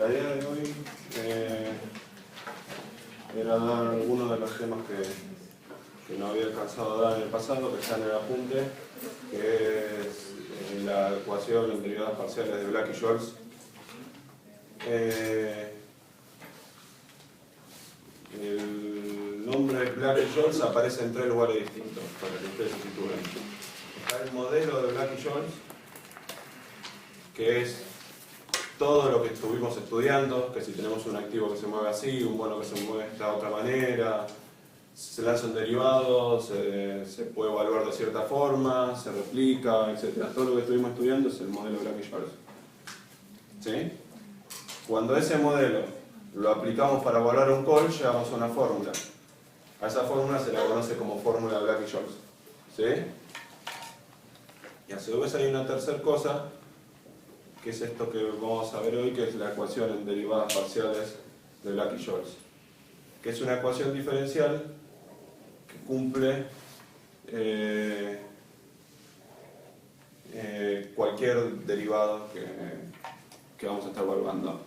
La idea de hoy era dar algunos de los temas que no había alcanzado a dar en el pasado, que está en el apunte, que es la ecuación en derivadas parciales de Black y Scholes. El nombre Black y Scholes aparece en tres lugares distintos, para que ustedes se sitúen. Está el modelo de Black y Scholes, que es todo lo que estuvimos estudiando, que si tenemos un activo que se mueve así, un bono que se mueve de esta otra manera, se lanzan derivados, se puede evaluar de cierta forma, se replica, etc. Todo lo que estuvimos estudiando es el modelo Black y Scholes. ¿Sí? Cuando ese modelo lo aplicamos para evaluar un call, llegamos a una fórmula. A esa fórmula se la conoce como fórmula Black y Scholes. ¿Sí? Y a su vez hay una tercera cosa, que es esto que vamos a ver hoy, que es la ecuación en derivadas parciales de Black y Scholes, que es una ecuación diferencial que cumple cualquier derivado que vamos a estar evaluando.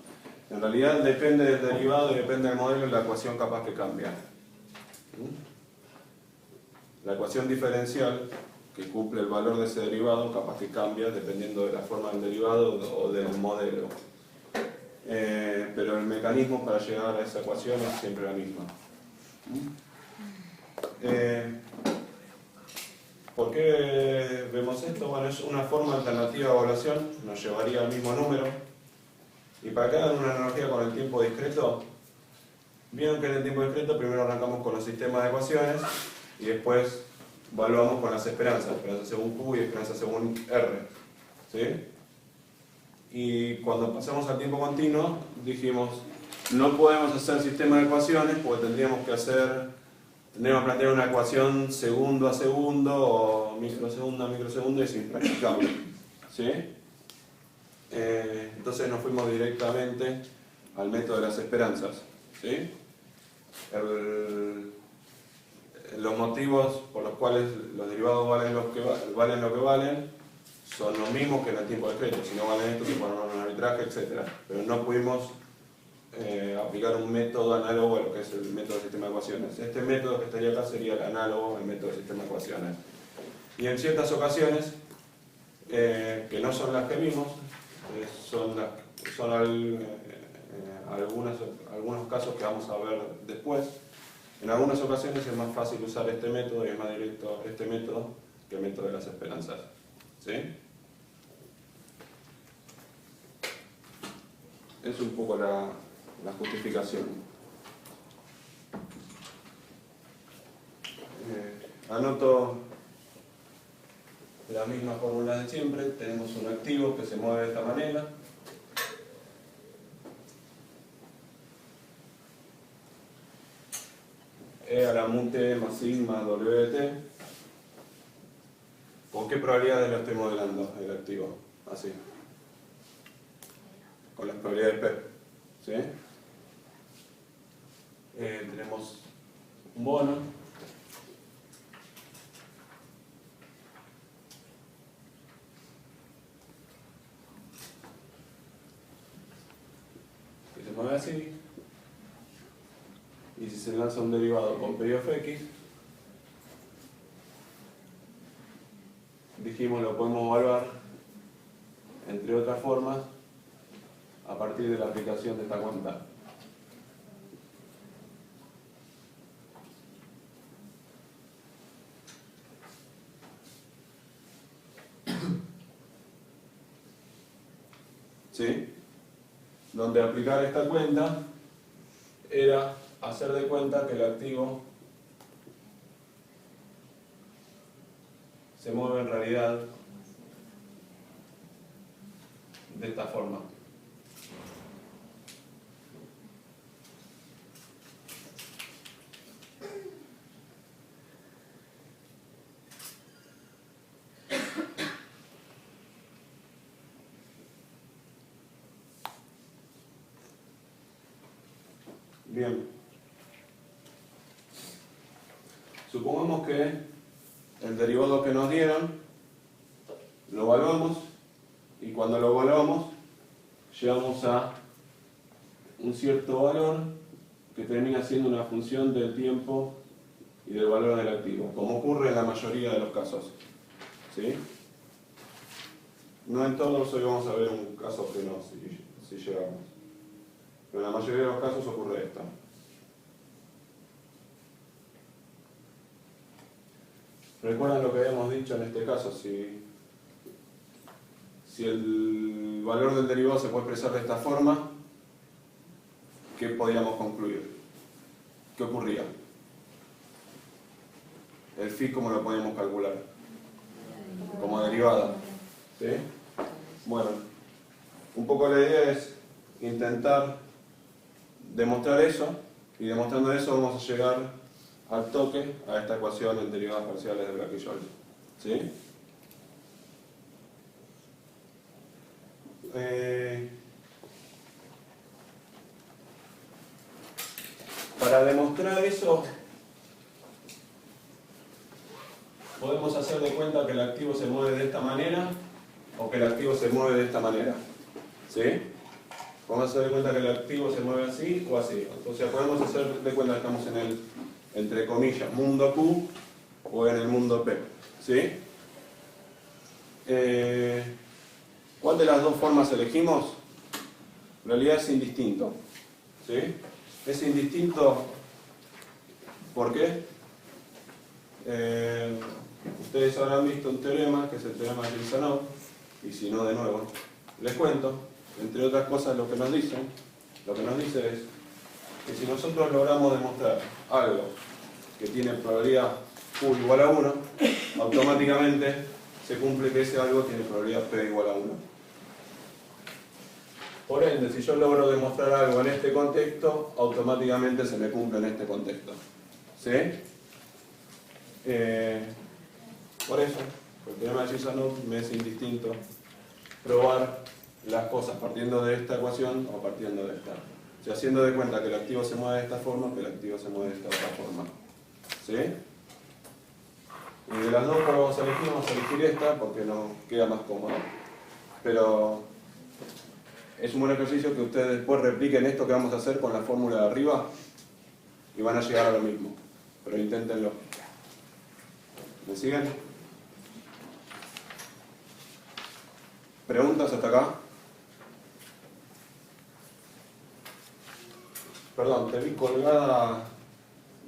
En realidad depende del derivado y depende del modelo, la ecuación capaz que cambia. La ecuación diferencial que cumple el valor de ese derivado capaz que cambia dependiendo de la forma del derivado o del modelo. Pero el mecanismo para llegar a esa ecuación es siempre la misma. ¿Por qué vemos esto? Bueno, es una forma alternativa de evaluación, nos llevaría al mismo número. Y para que hagan una analogía con el tiempo discreto, vieron que en el tiempo discreto primero arrancamos con los sistemas de ecuaciones y después evaluamos con las esperanzas, esperanza según Q y esperanza según R. ¿Sí? Y cuando pasamos al tiempo continuo, dijimos, no podemos hacer sistema de ecuaciones porque tendríamos que plantear una ecuación segundo a segundo o microsegundo a microsegundo y es impracticable. ¿Sí? Entonces nos fuimos directamente al método de las esperanzas. ¿Sí? Los motivos por los cuales los derivados valen lo que valen son los mismos que en el tiempo discreto. Si no valen esto, se puede armar un arbitraje, etc. Pero no pudimos aplicar un método análogo a lo que es el método del sistema de ecuaciones. Este método que estaría acá sería el análogo al método del sistema de ecuaciones. Y en ciertas ocasiones, que no son las que vimos, son algunos casos que vamos a ver después. En algunas ocasiones es más fácil usar este método y es más directo este método que el método de las esperanzas. ¿Sí? Es un poco la justificación. Anoto la misma fórmula de siempre. Tenemos un activo que se mueve de esta manera. E a la mu t más sigma w de t. ¿Con qué probabilidades lo estoy modelando el activo? Así. Con las probabilidades P. ¿Sí? Tenemos un bono. Que se mueve así. Y si se lanza un derivado con P of X, dijimos lo podemos evaluar, entre otras formas, a partir de la aplicación de esta cuenta. ¿Sí? Donde aplicar esta cuenta era hacer de cuenta que el activo se mueve en realidad de esta forma. Bien. Supongamos que el derivado que nos dieron lo evaluamos y cuando lo evaluamos llegamos a un cierto valor que termina siendo una función del tiempo y del valor del activo, como ocurre en la mayoría de los casos. ¿Sí? No en todos, hoy vamos a ver un caso que no, si llegamos. Pero en la mayoría de los casos ocurre esto. ¿Recuerdan lo que habíamos dicho en este caso? Si el valor del derivado se puede expresar de esta forma, ¿qué podríamos concluir? ¿Qué ocurría? El phi, ¿cómo lo podemos calcular? Como derivada. ¿Sí? Bueno, un poco la idea es intentar demostrar eso, y demostrando eso vamos a llegar al toque a esta ecuación en derivadas parciales de Bragg-Joule. ¿Sí? Para demostrar eso, podemos hacer de cuenta que el activo se mueve de esta manera o que el activo se mueve de esta manera. ¿Sí? Podemos hacer de cuenta que el activo se mueve así o así. Entonces podemos hacer de cuenta que estamos en el, entre comillas, mundo Q o en el mundo P. ¿Sí? ¿Cuál de las dos formas elegimos? En realidad es indistinto. ¿Sí? Es indistinto, ¿por qué? Ustedes habrán visto un teorema, que es el teorema de Kilshanov, y si no, de nuevo, les cuento. Entre otras cosas, lo que nos dice es que si nosotros logramos demostrar algo que tiene probabilidad Q igual a 1, automáticamente se cumple que ese algo tiene probabilidad P igual a 1. Por ende, si yo logro demostrar algo en este contexto, automáticamente se me cumple en este contexto. ¿Sí? Por eso, el teorema de Kilshanov me es indistinto probar las cosas partiendo de esta ecuación o partiendo de esta. O sea, haciendo de cuenta que el activo se mueve de esta forma, que el activo se mueve de esta otra forma. ¿Sí? Y de las dos pruebas vamos a elegir esta porque nos queda más cómodo. Pero es un buen ejercicio que ustedes después repliquen esto que vamos a hacer con la fórmula de arriba y van a llegar a lo mismo. Pero inténtenlo. ¿Me siguen? ¿Preguntas hasta acá? Perdón, te vi colgada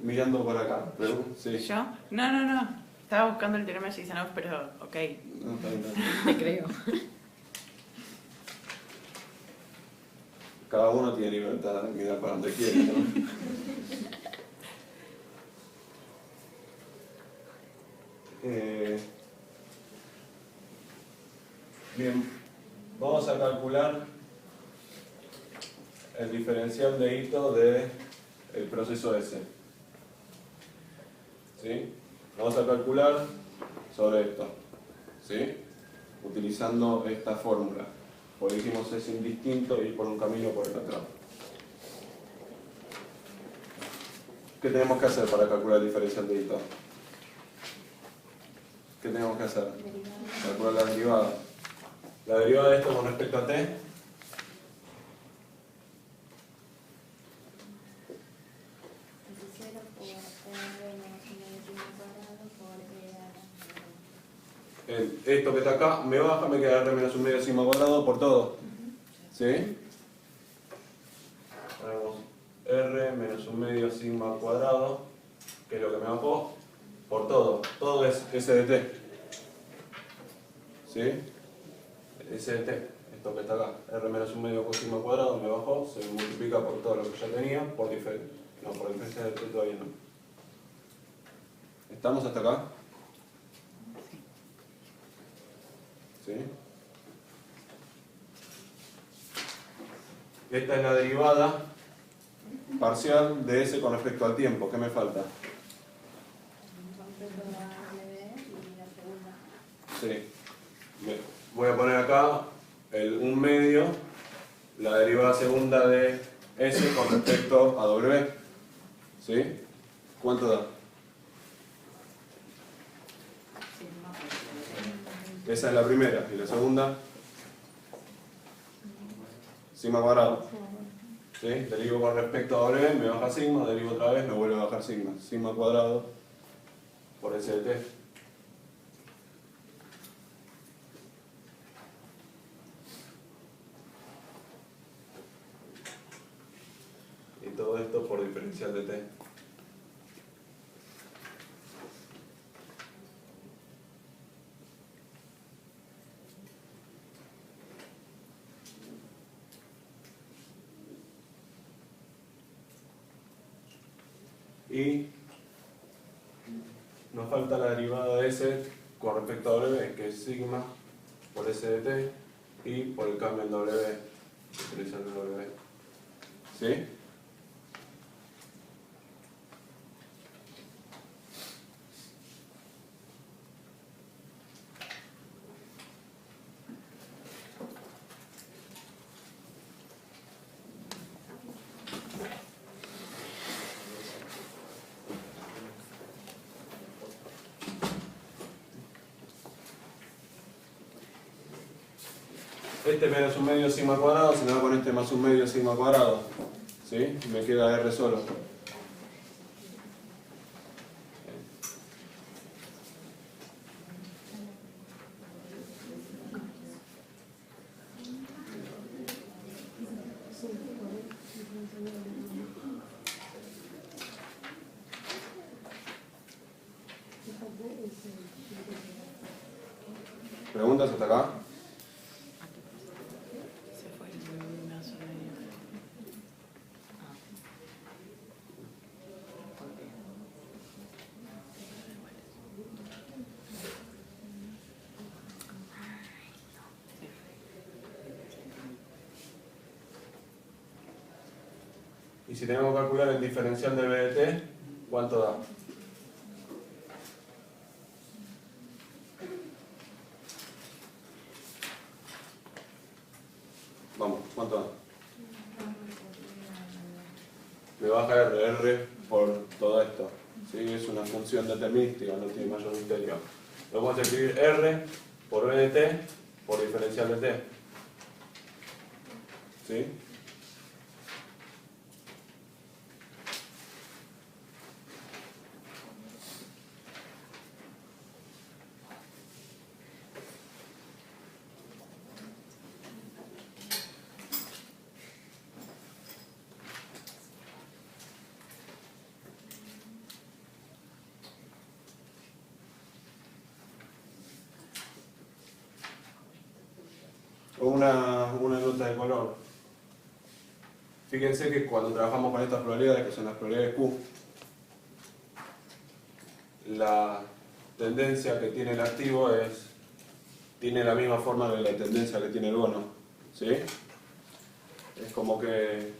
mirando por acá. Sí. ¿Yo? No. Estaba buscando el teorema de Kilshanov, pero ok. No, está bien. Te creo. Cada uno tiene libertad de mirar para donde quiere, ¿no? Bien, vamos a calcular el diferencial de hito del proceso S. ¿Sí? Vamos a calcular sobre esto, ¿sí? Utilizando esta fórmula. Como dijimos, es indistinto ir por un camino o por el otro. ¿Qué tenemos que hacer para calcular el diferencial de hito? ¿Qué tenemos que hacer? Calcular la derivada. La derivada de esto con respecto a t. Esto que está acá me baja, me queda r menos un medio sigma cuadrado por todo. ¿Sí? Ponemos r menos un medio sigma cuadrado, que es lo que me bajó, por todo. Todo es s de t. ¿Sí? S de t, esto que está acá, r menos un medio sigma cuadrado, me bajó, se multiplica por todo lo que ya tenía, por diferencia. No, por diferencia de t todavía no. ¿Estamos hasta acá? ¿Sí? Esta es la derivada parcial de S con respecto al tiempo. ¿Qué me falta? Sí. Bien. Voy a poner acá un medio, la derivada segunda de S con respecto a W. ¿Sí? ¿Cuánto da? Esa es la primera. ¿Y la segunda? Sigma cuadrado. ¿Sí? Derivo con respecto a W, me baja sigma, derivo otra vez, me vuelve a bajar sigma. Sigma cuadrado por S de t. Y todo esto por diferencial de t. Y nos falta la derivada de S con respecto a W, que es sigma por S de t y por el cambio en W, diferencial de W. ¿Sí? Este menos un medio sigma cuadrado se me va con este más un medio sigma cuadrado. ¿Sí? Y me queda R solo. ¿Preguntas hasta acá? Se fue el menos un medio. Y si tenemos que calcular el diferencial de B de t, ¿cuánto da? Vamos, ¿cuánto da? Me baja R por todo esto. ¿Sí? Es una función determinística, no tiene mayor misterio. Lo vamos a escribir R por B de t por diferencial de t. ¿Sí? Una nota de color. Fíjense que cuando trabajamos con estas probabilidades, que son las probabilidades Q, la tendencia que tiene el activo tiene la misma forma de la tendencia que tiene el bono. ¿Sí? Es como que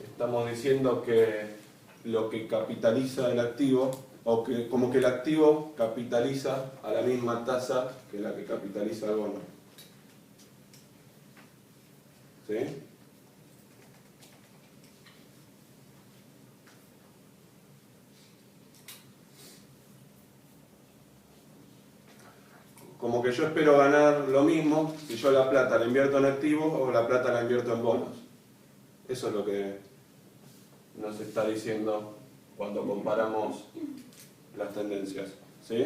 estamos diciendo que lo que capitaliza el activo, o que como que el activo capitaliza a la misma tasa que la que capitaliza el bono. ¿Sí? Como que yo espero ganar lo mismo si yo la plata la invierto en activos o la plata la invierto en bonos. Eso es lo que nos está diciendo cuando comparamos las tendencias. ¿Sí?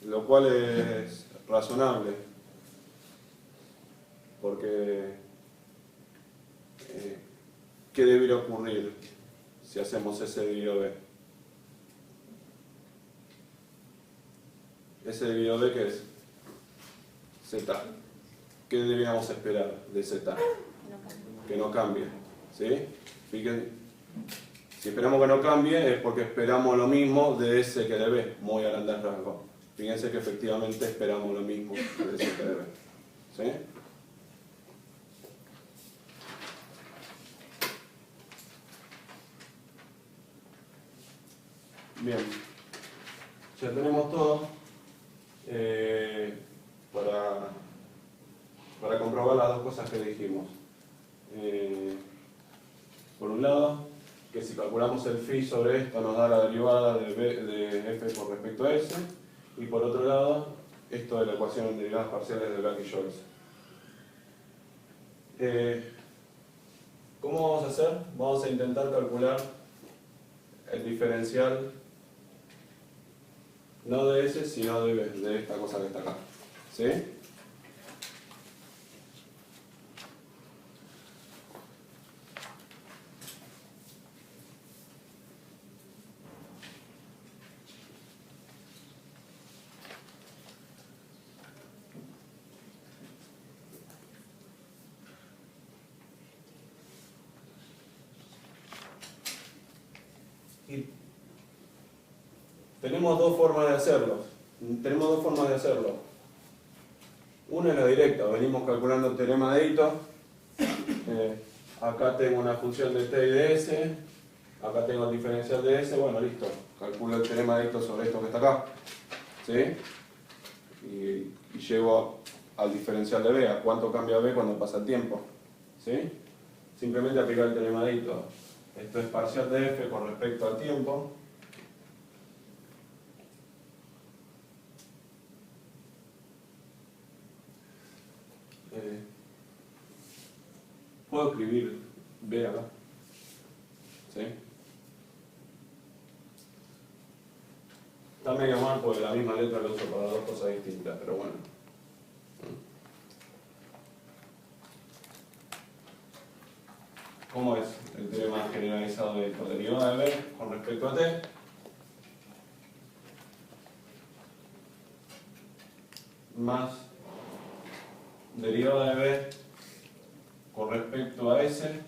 Lo cual es razonable. Porque, ¿qué debería ocurrir si hacemos S dividido B? S dividido B, ¿qué es? Z. ¿Qué deberíamos esperar de Z? Que no cambie. ¿Sí? Fíjense, si esperamos que no cambie es porque esperamos lo mismo de S que de B, muy a grandes rasgos. Fíjense que efectivamente esperamos lo mismo de S que de B. ¿Sí? Bien, ya tenemos todo para comprobar las dos cosas que dijimos. Por un lado, que si calculamos el phi sobre esto nos da la derivada de f por respecto a s, y por otro lado, esto de la ecuación en derivadas parciales de Black y Scholes. ¿Cómo vamos a hacer? Vamos a intentar calcular el diferencial no de S, sino de esta cosa que está acá. ¿Sí? Y tenemos dos formas de hacerlo. Una es la directa, venimos calculando el teorema de Ito. Acá tengo una función de t y de s, acá tengo el diferencial de s, bueno, listo. Calculo el teorema de Ito sobre esto que está acá. ¿Sí? Y llego al diferencial de b, a cuánto cambia b cuando pasa el tiempo. ¿Sí? Simplemente aplicar el teorema de Ito. Esto es parcial de f con respecto al tiempo. Puedo escribir b acá. ¿Sí? Está medio mal porque la misma letra la uso para dos cosas distintas, pero bueno. ¿Cómo es el teorema generalizado de esto? Derivada de b con respecto a t. Más derivada de b con respecto a s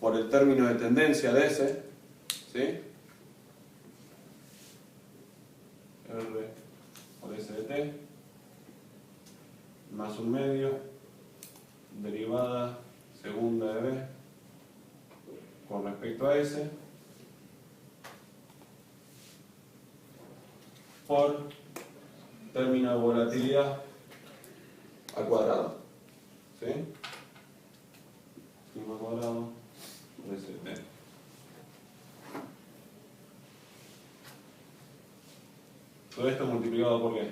por el término de tendencia de s, ¿sí? R por s de t más un medio derivada segunda de b con respecto a s por término de volatilidad al cuadrado. ¿Sí? Sigma cuadrado por s de t. Todo esto multiplicado por qué?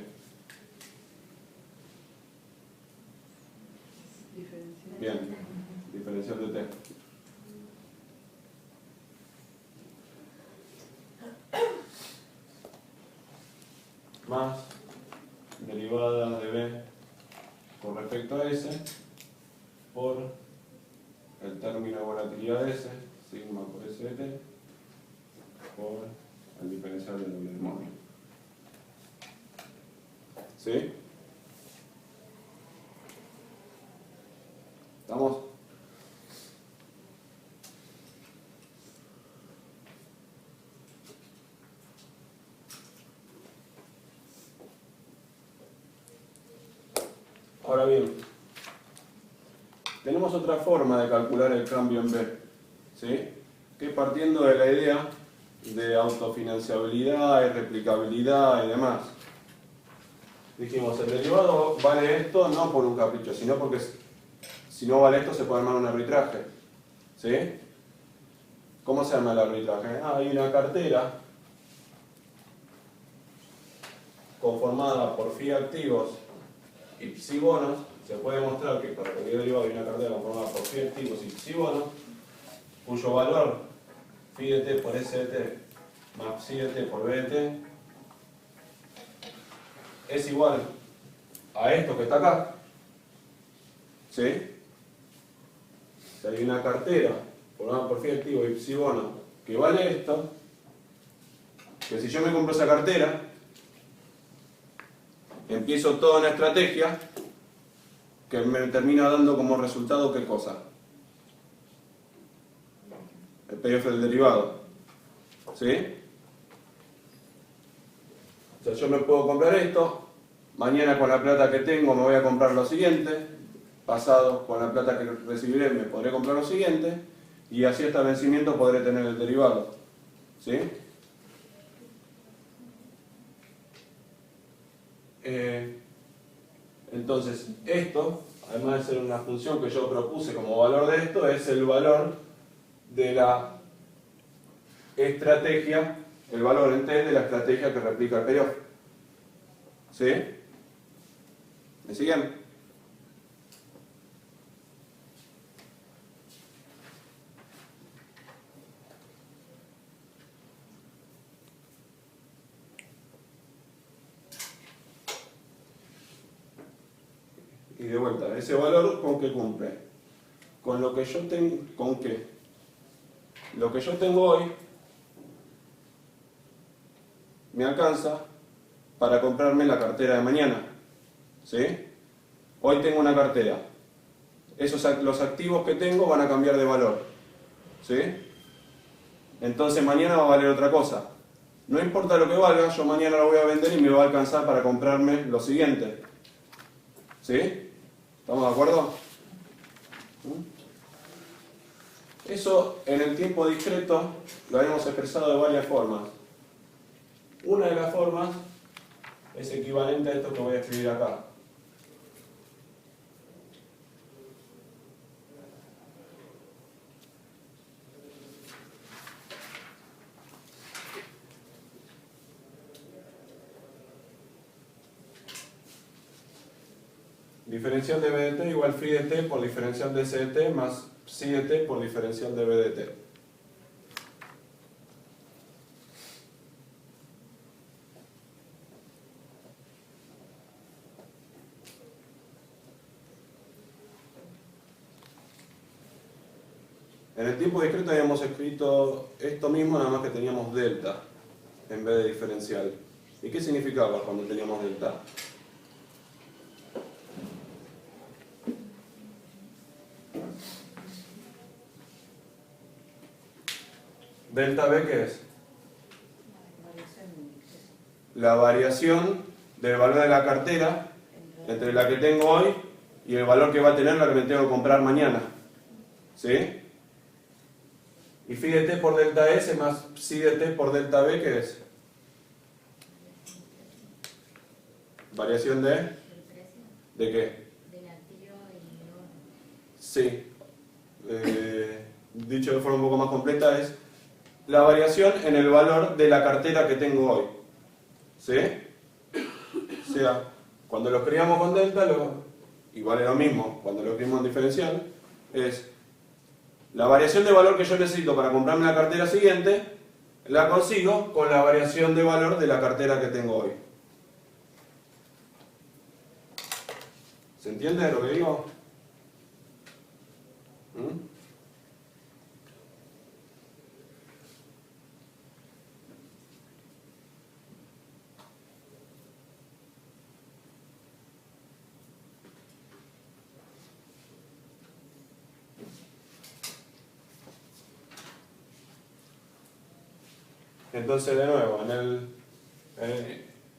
Bien, diferencial de t. Más derivada de b con respecto a s por el término de volatilidad de s, sigma por s de t, por el diferencial del binomio. ¿Sí? ¿Estamos? Ahora bien, tenemos otra forma de calcular el cambio en B, ¿sí? Que partiendo de la idea de autofinanciabilidad y replicabilidad y demás. Dijimos, el derivado vale esto no por un capricho, sino porque si no vale esto se puede armar un arbitraje. ¿Sí? ¿Cómo se llama el arbitraje? Hay una cartera conformada por phi activos y psi bonos. Se puede demostrar que para cualquier derivado hay una cartera conformada por phi activos y psi bonos, cuyo valor phi de t por s de t más psi de t por b de t es igual a esto que está acá. ¿Sí? Si hay una cartera formada por phi activo y psi bono que vale esto, que si yo me compro esa cartera, empiezo toda una estrategia que me termina dando como resultado ¿qué cosa? El payoff del derivado. ¿Sí? O sea, yo me puedo comprar esto, mañana con la plata que tengo me voy a comprar lo siguiente, pasado con la plata que recibiré me podré comprar lo siguiente, y así hasta vencimiento podré tener el derivado. ¿Sí? Entonces, esto, además de ser una función que yo propuse como valor de esto, es el valor de la estrategia, el valor en T de la estrategia que replica el payoff. ¿Sí? ¿Me siguen? Y de vuelta, ese valor ¿con qué cumple? Con lo que yo tengo, ¿con qué? Lo que yo tengo hoy me alcanza para comprarme la cartera de mañana. ¿Sí? Hoy tengo una cartera. Los activos que tengo van a cambiar de valor. ¿Sí? Entonces mañana va a valer otra cosa. No importa lo que valga, yo mañana lo voy a vender y me va a alcanzar para comprarme lo siguiente. ¿Sí? ¿Estamos de acuerdo? Eso en el tiempo discreto lo hemos expresado de varias formas. Una de las formas es equivalente a esto que voy a escribir acá. Diferencial de B de t igual phi de t por diferencial de c de t más psi de t por diferencial de b de t. En el tiempo discreto habíamos escrito esto mismo, nada más que teníamos delta en vez de diferencial. ¿Y qué significaba cuando teníamos delta? ¿Delta B qué es? La variación del valor de la cartera entre la que tengo hoy y el valor que va a tener la que me tengo que comprar mañana. ¿Sí? Y phi de t por delta S más psi de t por delta B, ¿qué es? ¿Variación de? ¿De qué? Del activo y oro. Sí. Dicho de forma un poco más completa es la variación en el valor de la cartera que tengo hoy. ¿Sí? O sea, cuando lo escribamos con delta, igual es lo mismo, cuando lo escribimos en diferencial, es la variación de valor que yo necesito para comprarme la cartera siguiente, la consigo con la variación de valor de la cartera que tengo hoy. ¿Se entiende lo que digo? Entonces, de nuevo,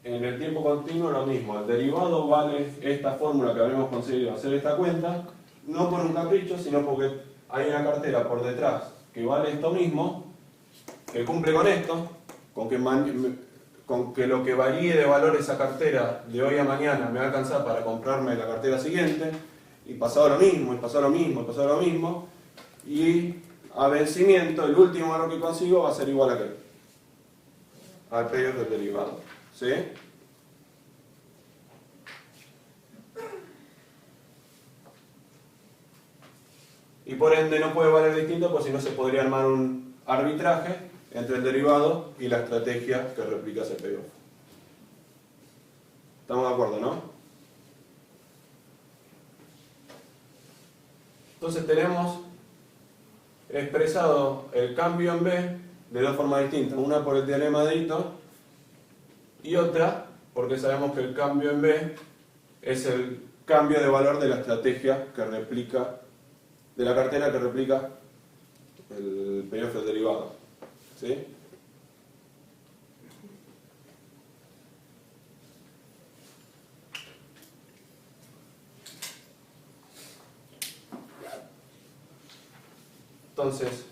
en el tiempo continuo lo mismo. El derivado vale esta fórmula que habremos conseguido hacer esta cuenta, no por un capricho, sino porque hay una cartera por detrás que vale esto mismo, que cumple con esto, con que lo que varíe de valor esa cartera de hoy a mañana me va a alcanzar para comprarme la cartera siguiente, y pasado lo mismo, y pasado lo mismo, y pasado lo mismo, y a vencimiento el último valor que consigo va a ser igual a aquel. Al payoff del derivado. ¿Sí? Y por ende no puede valer distinto, pues si no se podría armar un arbitraje entre el derivado y la estrategia que replica ese payoff. ¿Estamos de acuerdo, no? Entonces tenemos expresado el cambio en B de dos formas distintas, una por el teorema de Ito y otra porque sabemos que el cambio en B es el cambio de valor de la estrategia que replica, de la cartera que replica el payoff del derivado. ¿Sí? Entonces,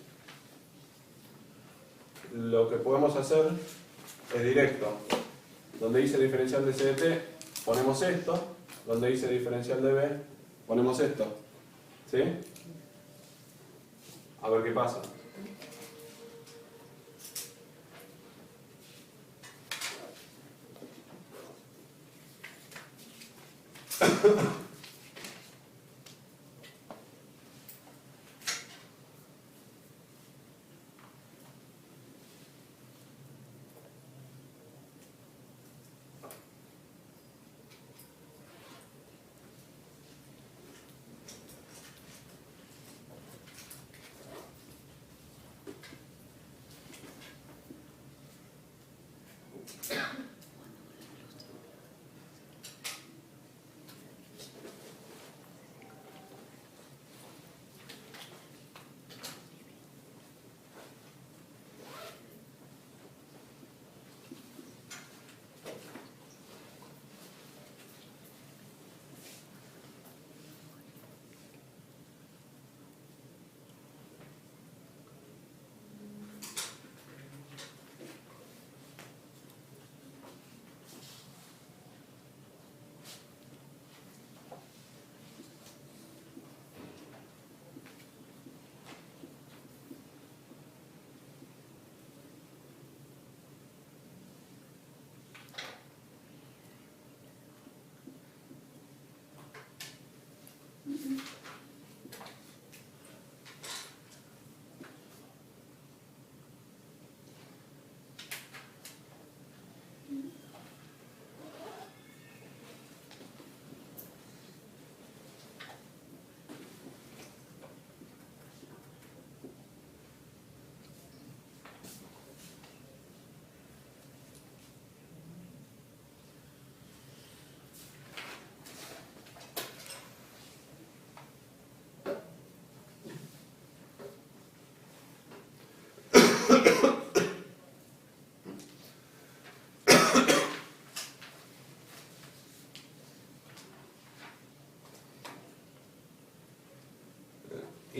lo que podemos hacer es directo. Donde dice diferencial de C de T, ponemos esto. Donde dice diferencial de B, ponemos esto. ¿Sí? A ver qué pasa.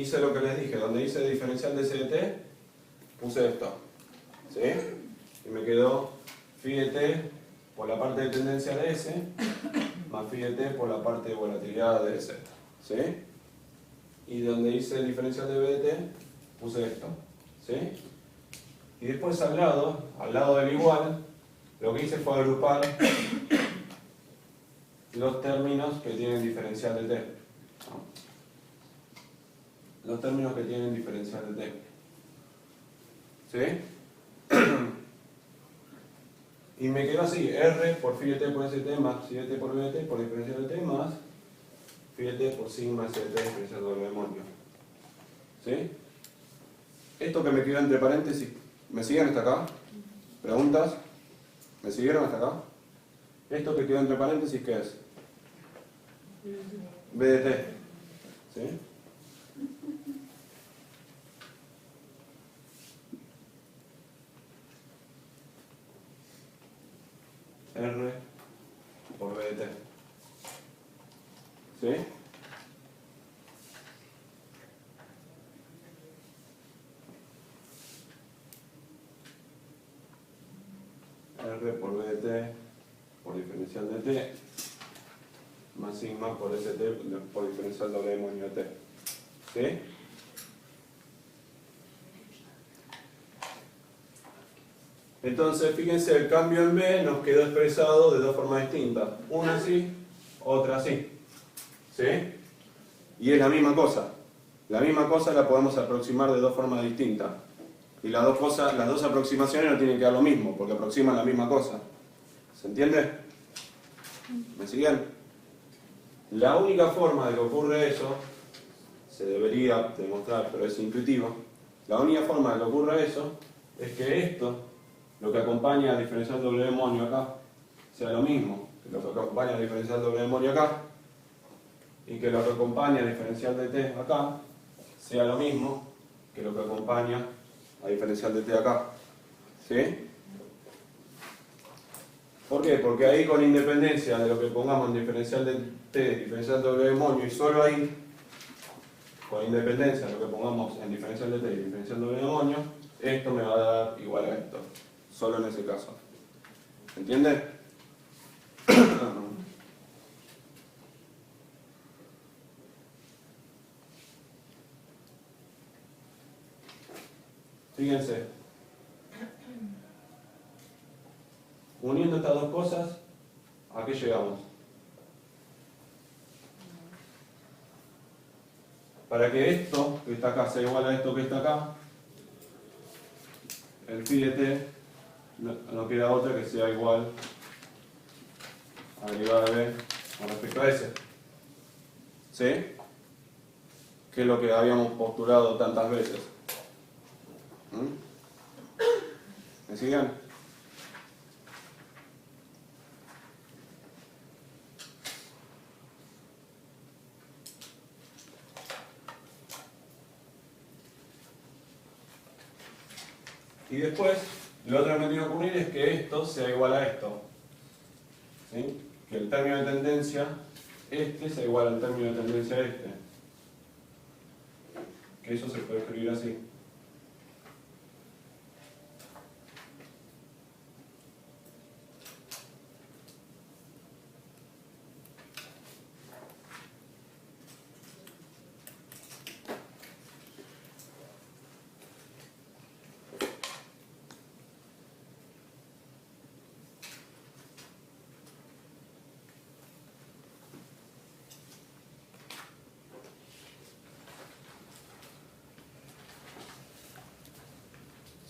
hice lo que les dije, donde hice diferencial de S de t, puse esto, ¿sí? Y me quedó phi de t por la parte de tendencia de S, más phi de t por la parte de volatilidad de Z, ¿sí? Y donde hice el diferencial de B de t, puse esto, ¿sí? Y después al lado del igual, lo que hice fue agrupar los términos que tienen diferencial de t. Los términos que tienen diferencial de t. ¿Sí? Y me quedó así, R por phi de t por st más phi de t por b de t por diferencial de t más phi de t por sigma s de t diferencial doble demonio. ¿Sí? Esto que me quedó entre paréntesis, ¿me siguen hasta acá? ¿Preguntas? ¿Me siguieron hasta acá? Esto que quedó entre paréntesis, ¿qué es? B de t. ¿Sí? R por B de t. ¿Sí? R por B de t por diferencial de t más sigma por st por diferencial doble demonio de t. ¿Sí? Entonces, fíjense, el cambio en B nos quedó expresado de dos formas distintas. Una así, otra así. ¿Sí? Y es la misma cosa. La misma cosa la podemos aproximar de dos formas distintas. Y las dos aproximaciones no tienen que dar lo mismo, porque aproximan la misma cosa. ¿Se entiende? ¿Me siguen? La única forma de que ocurre eso, se debería demostrar, pero es intuitivo, la única forma de que ocurra eso es que esto, lo que acompaña al diferencial doble demonio acá, sea lo mismo que lo que acompaña al diferencial doble demonio acá, y que lo que acompaña al diferencial de t acá, sea lo mismo que lo que acompaña al diferencial de t acá. ¿Sí? ¿Por qué? Porque ahí, con independencia de lo que pongamos en diferencial de t, diferencial doble demonio, y solo ahí, con independencia de lo que pongamos en diferencial de t y diferencial doble demonio, esto me va a dar igual a esto. Solo en ese caso. ¿Entiende? Fíjense. Uniendo estas dos cosas, ¿a qué llegamos? Para que esto que está acá sea igual a esto que está acá, el phi de t no queda otra que sea igual a la derivada de b con respecto a s. ¿Sí? Que es lo que habíamos postulado tantas veces. ¿Me siguen? Y después, lo otro que me tiene que ocurrir es que esto sea igual a esto. ¿Sí? Que el término de tendencia, este, sea igual al término de tendencia este. Que eso se puede escribir así.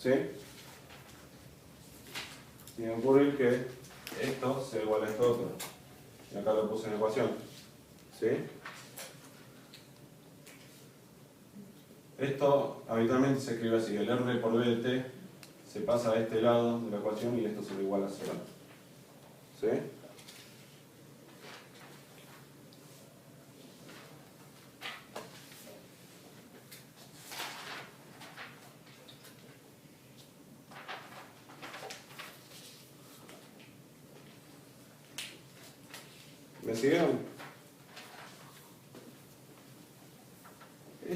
¿Sí? Tiene que ocurrir que esto sea igual a esto otro. Y acá lo puse en ecuación. ¿Sí? Esto habitualmente se escribe así. El R por B de t se pasa a este lado de la ecuación y esto será igual a 0. ¿Sí? ¿Me siguieron?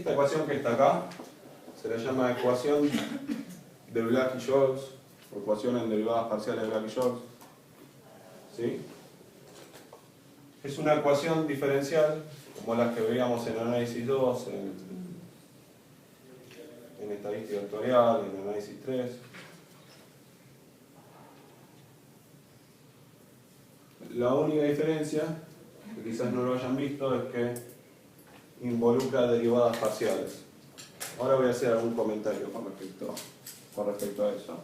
Esta ecuación que está acá se le llama ecuación de Black-Scholes, o ecuación en derivadas parciales de Black-Scholes. ¿Sí? Es una ecuación diferencial, como las que veíamos en análisis 2, en estadística vectorial, en análisis 3. La única diferencia, que quizás no lo hayan visto, es que involucra derivadas parciales. Ahora voy a hacer algún comentario con respecto a eso.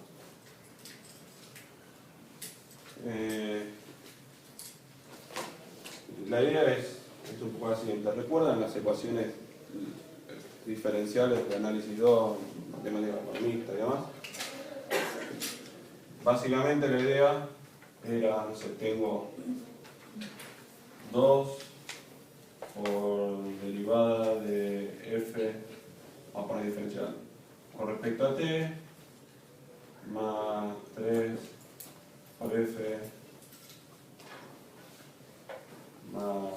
La idea es un poco la siguiente. ¿Recuerdan las ecuaciones diferenciales de análisis 2, matemática economista y demás? Básicamente la idea era, no sé, tengo 2 por derivada de f, vamos a poner diferencial, con respecto a t, más 3 por f, más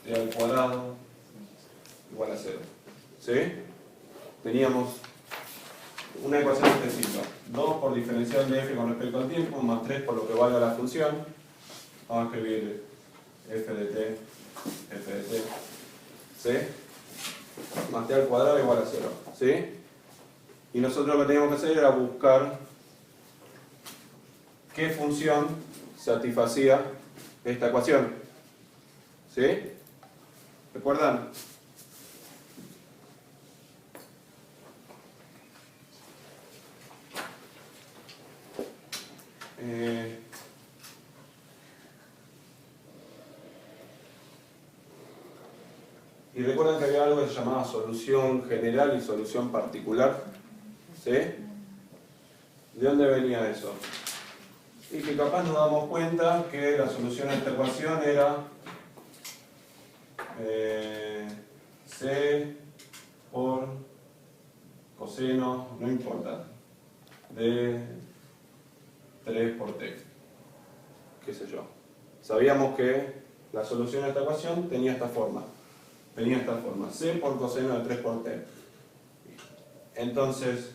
t al cuadrado igual a 0. ¿Sí? Teníamos una ecuación específica. 2 por diferencial de f con respecto al tiempo, más 3 por lo que valga la función. Vamos a escribir f de t, ¿sí? Más t al cuadrado igual a 0. ¿Sí? Y nosotros lo que teníamos que hacer era buscar qué función satisfacía esta ecuación. ¿Sí? ¿Recuerdan? Y recuerdan que había algo que se llamaba solución general y solución particular. ¿Sí? ¿De dónde venía eso? Y que capaz nos damos cuenta que la solución a esta ecuación era C por coseno, no importa, de 3 por t. Qué sé yo. Sabíamos que la solución a esta ecuación tenía esta forma. C por coseno de 3 por t. Entonces,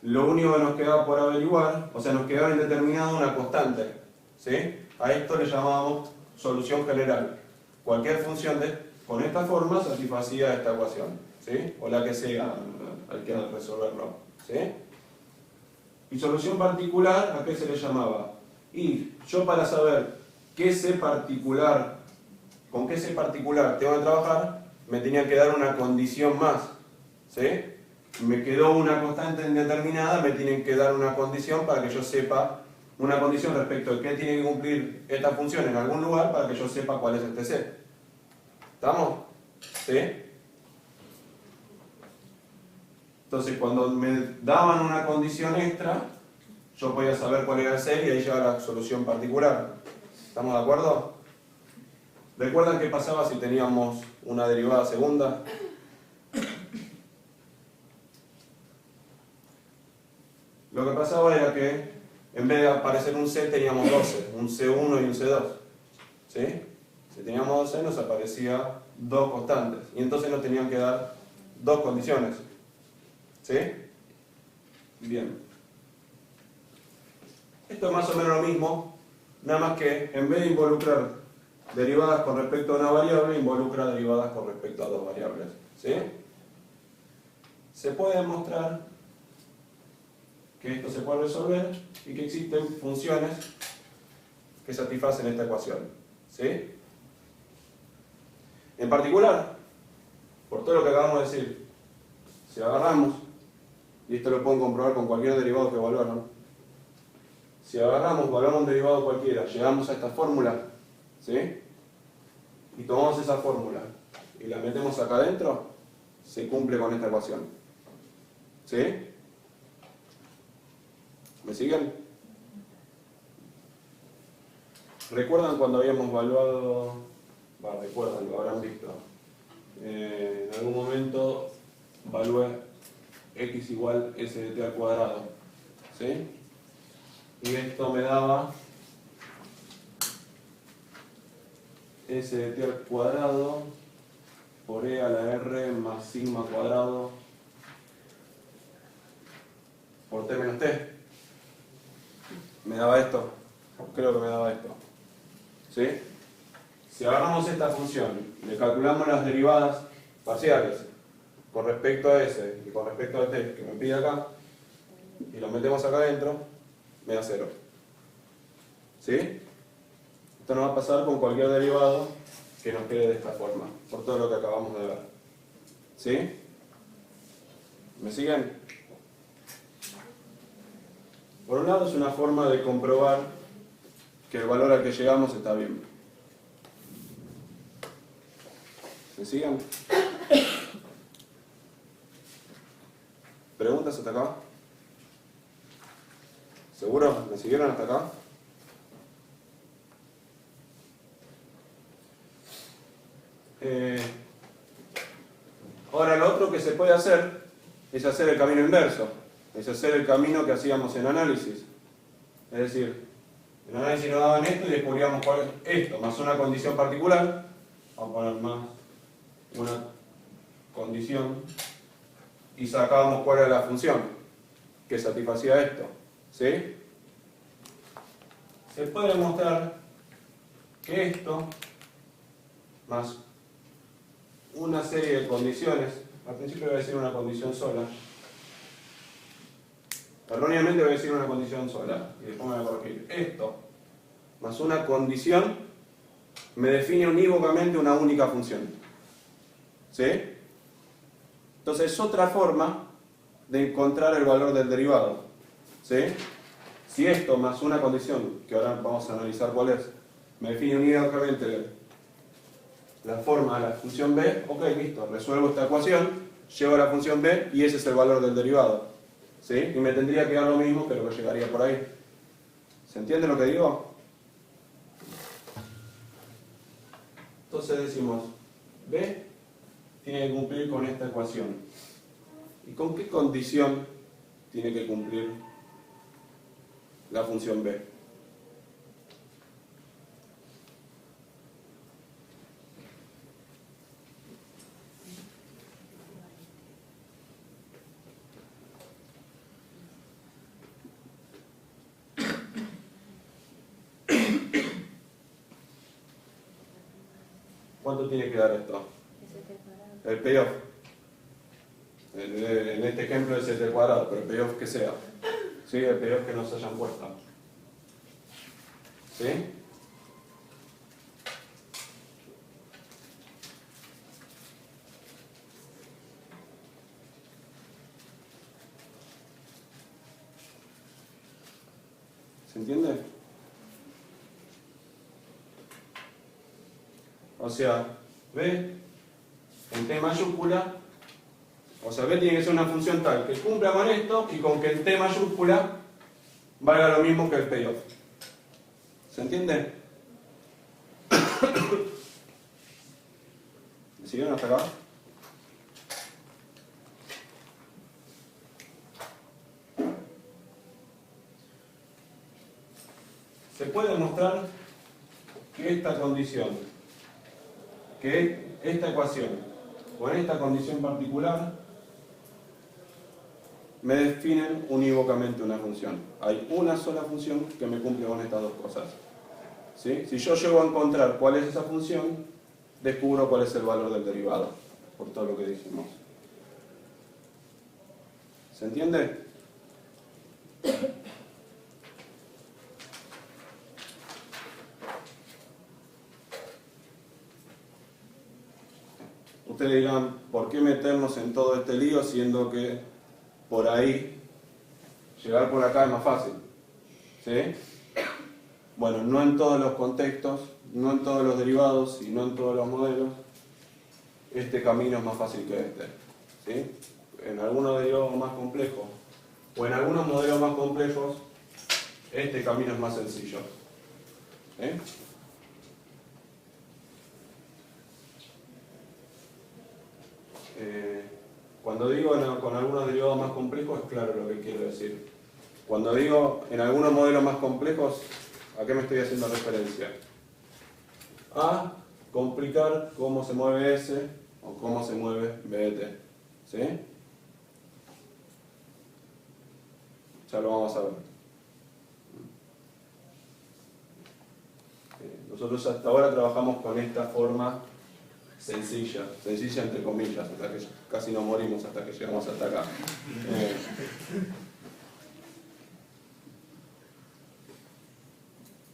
lo único que nos quedaba por averiguar, o sea, nos quedaba indeterminada una constante. ¿Sí? A esto le llamábamos solución general. Cualquier función con esta forma satisfacía esta ecuación. ¿Sí? O la que sea, al que resolverlo. ¿Sí? Y solución particular, ¿a qué se le llamaba? Y yo para saber qué C particular, con qué C particular tengo que trabajar, me tenía que dar una condición más. ¿Sí? Me quedó una constante indeterminada, me tienen que dar una condición para que yo sepa, una condición respecto de qué tiene que cumplir esta función en algún lugar para que yo sepa cuál es este C. ¿Estamos? ¿Sí? Entonces cuando me daban una condición extra, yo podía saber cuál era el C y ahí llegaba la solución particular. ¿Estamos de acuerdo? ¿Recuerdan qué pasaba si teníamos una derivada segunda? Lo que pasaba era que en vez de aparecer un C teníamos 12, un C1 y un C2. ¿Sí? Si teníamos 12 nos aparecía 2 constantes y entonces nos tenían que dar 2 condiciones. ¿Sí? Bien. Esto es más o menos lo mismo, nada más que en vez de involucrar derivadas con respecto a una variable, involucra derivadas con respecto a 2 variables. ¿Sí? Se puede demostrar que esto se puede resolver y que existen funciones que satisfacen esta ecuación. ¿Sí? En particular, por todo lo que acabamos de decir, si agarramos, y esto lo pueden comprobar con cualquier derivado que evaluaron, si agarramos, evaluamos un derivado cualquiera, llegamos a esta fórmula, ¿sí? Y tomamos esa fórmula y la metemos acá adentro, se cumple con esta ecuación. ¿Sí? ¿Me siguen? ¿Recuerdan cuando habíamos evaluado? Recuerdan, lo habrán visto. En algún momento evalué x igual s de t al cuadrado. ¿Sí? Y esto me daba S de t al cuadrado por E a la R más sigma cuadrado por t menos t. ¿Me daba esto? Creo que me daba esto. ¿Sí? Si agarramos esta función y le calculamos las derivadas parciales con respecto a S y con respecto a t que me pide acá, y lo metemos acá adentro, me da 0. ¿Sí? Esto nos va a pasar con cualquier derivado que nos quede de esta forma, por todo lo que acabamos de ver. ¿Sí? ¿Me siguen? Por un lado es una forma de comprobar que el valor al que llegamos está bien. ¿Me siguen? ¿Preguntas hasta acá? ¿Seguro? ¿Me siguieron hasta acá? Ahora lo otro que se puede hacer es hacer el camino inverso, es hacer el camino que hacíamos en análisis. Es decir, en análisis nos daban esto y descubríamos cuál es esto, más una condición particular. Vamos a poner más una condición y sacábamos cuál era la función que satisfacía esto. ¿Sí? Se puede demostrar que esto más una serie de condiciones, al principio voy a decir una condición sola, erróneamente voy a decir una condición sola y después me voy a corregir. Esto más una condición me define unívocamente una única función. ¿Sí? Entonces es otra forma de encontrar el valor del derivado. ¿Sí? Si esto más una condición, que ahora vamos a analizar cuál es, me define unívocamente la forma de la función b, ok, listo, resuelvo esta ecuación, llego a la función b y ese es el valor del derivado. ¿Sí? Y me tendría que dar lo mismo, pero que llegaría por ahí. ¿Se entiende lo que digo? Entonces decimos, b tiene que cumplir con esta ecuación. ¿Y con qué condición tiene que cumplir la función b? ¿Cuánto tiene que dar esto? El payoff. En este ejemplo es el cuadrado, pero el payoff que sea. ¿Sí? El payoff que nos hayan puesto. ¿Sí? ¿Se entiende? O sea, B en T mayúscula, o sea, B tiene que ser una función tal que cumpla con esto y con que en T mayúscula valga lo mismo que el payoff. ¿Se entiende? ¿Me siguieron hasta acá? Se puede demostrar que esta condición, que esta ecuación, con esta condición particular, me definen unívocamente una función. Hay una sola función que me cumple con estas dos cosas. ¿Sí? Si yo llego a encontrar cuál es esa función, descubro cuál es el valor del derivado, por todo lo que dijimos. ¿Se entiende? Ustedes dirán, ¿por qué meternos en todo este lío siendo que por ahí llegar por acá es más fácil? ¿Sí? Bueno, no en todos los contextos, no en todos los derivados y no en todos los modelos, este camino es más fácil que este. ¿Sí? En algunos derivados más complejos o en algunos modelos más complejos, este camino es más sencillo. ¿Sí? Cuando digo con algunos derivados más complejos, es claro lo que quiero decir. Cuando digo en algunos modelos más complejos, ¿a qué me estoy haciendo referencia? A complicar cómo se mueve S o cómo se mueve BT. ¿Sí? Ya lo vamos a ver. Nosotros hasta ahora trabajamos con esta forma sencilla entre comillas, hasta que casi nos morimos hasta que llegamos hasta acá.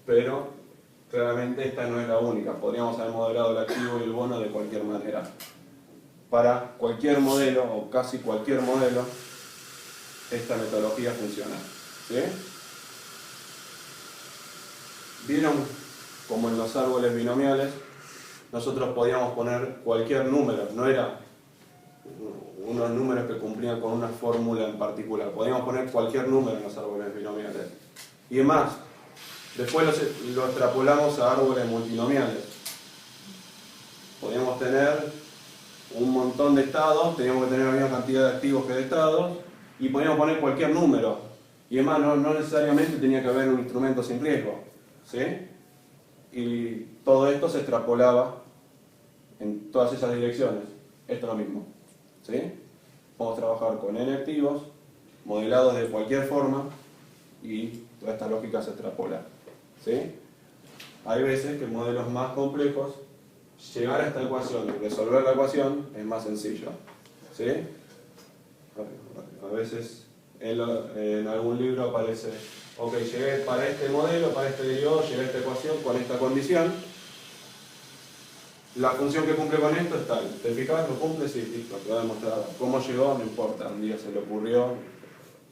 Pero claramente esta no es la única, podríamos haber modelado el activo y el bono de cualquier manera. Para cualquier modelo, o casi cualquier modelo, esta metodología funciona. ¿Sí? ¿Vieron como en los árboles binomiales nosotros podíamos poner cualquier número? No era unos números que cumplían con una fórmula en particular, podíamos poner cualquier número en los árboles binomiales. Y además, después lo extrapolamos a árboles multinomiales. Podíamos tener un montón de estados, teníamos que tener la misma cantidad de activos que de estados, y podíamos poner cualquier número. Y además no necesariamente tenía que haber un instrumento sin riesgo. ¿Sí? Y todo esto se extrapolaba en todas esas direcciones. Esto es lo mismo. ¿Sí? Podemos trabajar con n activos, modelados de cualquier forma, y toda esta lógica se extrapola. ¿Sí? Hay veces que modelos más complejos, llegar a esta ecuación y resolver la ecuación es más sencillo. ¿Sí? A veces en algún libro aparece, ok, llegué para este modelo, para este derivado, llegué a esta ecuación con esta condición. La función que cumple con esto es tal. ¿Te fijas? ¿Lo cumple? Sí, listo, te voy a demostrar. ¿Cómo llegó? No importa. Un día se le ocurrió,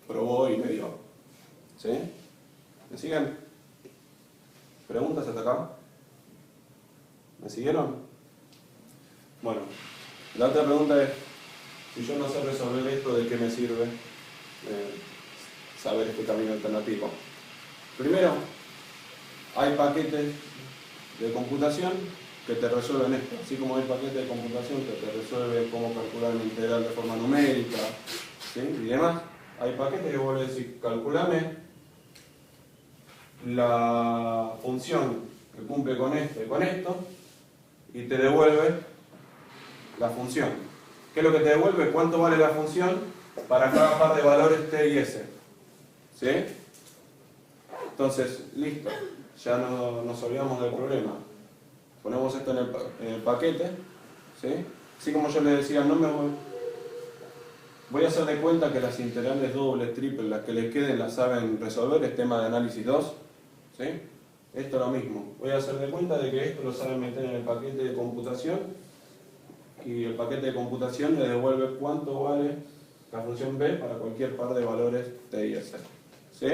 probó y me dio. ¿Sí? ¿Me siguen? ¿Preguntas hasta acá? ¿Me siguieron? Bueno, la otra pregunta es, si yo no sé resolver esto, ¿de qué me sirve saber este camino alternativo? Primero, hay paquetes de computación que te resuelven esto, así como hay paquetes de computación que te resuelven cómo calcular una integral de forma numérica, ¿sí? Y demás. Hay paquetes que vos le decís, calculame la función que cumple con esto y con esto, y te devuelve la función. ¿Qué es lo que te devuelve? ¿Cuánto vale la función para cada par de valores t y s? ¿Sí? Entonces, listo, ya no nos olvidamos del problema. Ponemos esto en el paquete, ¿sí? Así como yo les decía, voy a hacer de cuenta que las integrales dobles, triples, las que les queden las saben resolver, es tema de análisis 2, ¿sí? Esto es lo mismo, voy a hacer de cuenta de que esto lo saben meter en el paquete de computación, y el paquete de computación le devuelve cuánto vale la función b para cualquier par de valores t y s, ¿sí?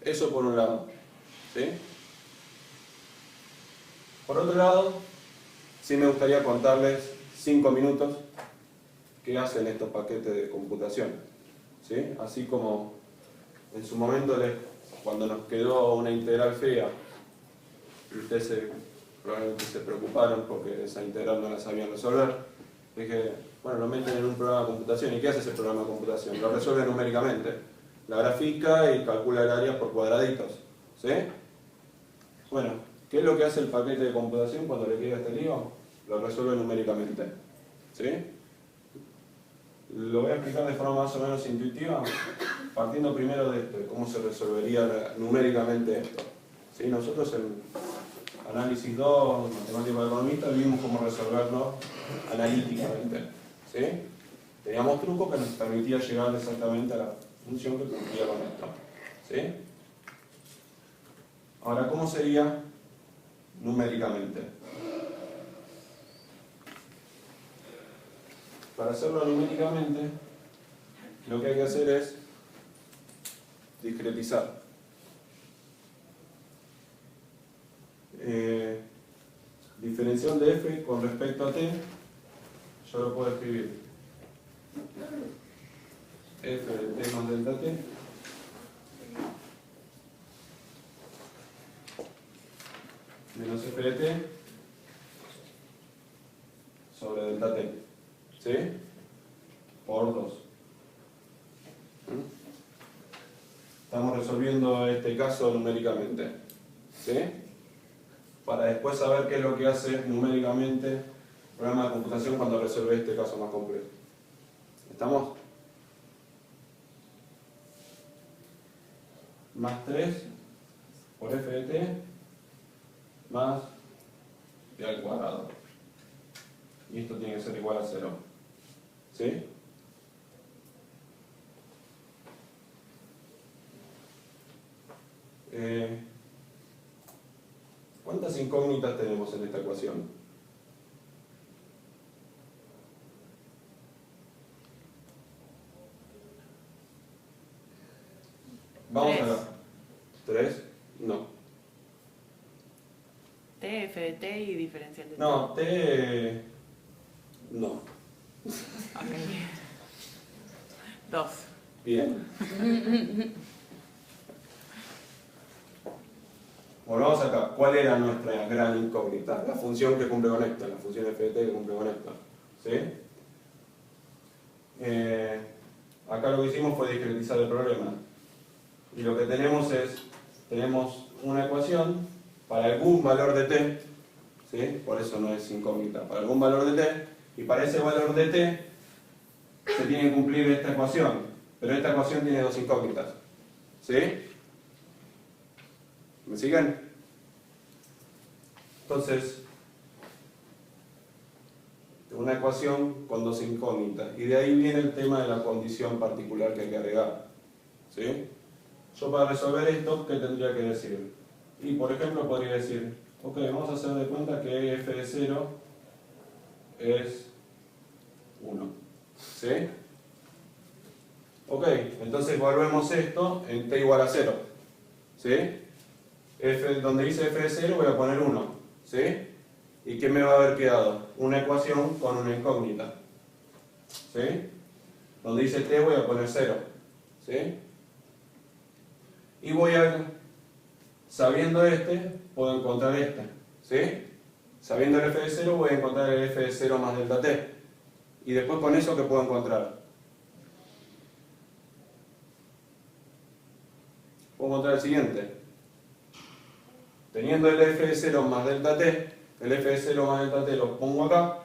Eso por un lado, ¿sí? Por otro lado, sí me gustaría contarles 5 minutos qué hacen estos paquetes de computación, ¿sí? Así como en su momento, cuando nos quedó una integral fea, ustedes probablemente se preocuparon porque esa integral no la sabían resolver, dije, bueno, lo meten en un programa de computación. ¿Y qué hace ese programa de computación? Lo resuelve numéricamente. La grafica y calcula el área por cuadraditos, ¿sí? Bueno, ¿qué es lo que hace el paquete de computación cuando le queda este lío? Lo resuelve numéricamente, ¿sí? Lo voy a explicar de forma más o menos intuitiva, partiendo primero de esto, de cómo se resolvería numéricamente esto, ¿sí? Nosotros en análisis 2, matemática economista, vimos cómo resolverlo analíticamente, ¿sí? Teníamos trucos que nos permitía llegar exactamente a la función que cumplía con esto, ¿sí? Ahora, ¿cómo sería numéricamente? Para hacerlo numéricamente, lo que hay que hacer es discretizar. Diferencial de f con respecto a t, yo lo puedo escribir f de t más delta t menos f de t sobre delta t, ¿sí? Por 2. Estamos resolviendo este caso numéricamente, ¿sí? para después saber qué es lo que hace numéricamente el programa de computación cuando resuelve este caso más complejo. ¿Estamos? Más 3 por f de t más t al cuadrado. Y esto tiene que ser igual a 0. ¿Sí? ¿Cuántas incógnitas tenemos en esta ecuación? Vamos a ver. ¿3? No. T, F de T y diferencial de T. No, T... No. Ok. 2. Bien. Volvamos acá. ¿Cuál era nuestra gran incógnita? La función que cumple con esta, la función f de t que cumple con esta. ¿Sí? Acá lo que hicimos fue discretizar el problema. Y lo que tenemos es, tenemos una ecuación para algún valor de t, ¿sí? Por eso no es incógnita, para algún valor de t, y para ese valor de t se tiene que cumplir esta ecuación, pero esta ecuación tiene dos incógnitas. ¿Sí? ¿Me siguen? Entonces, una ecuación con dos incógnitas, y de ahí viene el tema de la condición particular que hay que agregar. ¿Sí? Yo para resolver esto, ¿qué tendría que decir? Y por ejemplo podría decir, ok, vamos a hacer de cuenta que f de 0 es 1. ¿Sí? Ok, entonces evaluemos esto en t igual a 0. ¿Sí? Donde dice f de 0 voy a poner 1. ¿Sí? ¿Y qué me va a haber quedado? Una ecuación con una incógnita. ¿Sí? Donde dice t voy a poner 0. ¿Sí? Y voy a, sabiendo este, puedo encontrar este. ¿Sí? Sabiendo el f de 0 voy a encontrar el f de 0 más delta t. Y después con eso, ¿qué puedo encontrar? Puedo encontrar el siguiente. Teniendo el f de 0 más delta t, el f de 0 más delta t lo pongo acá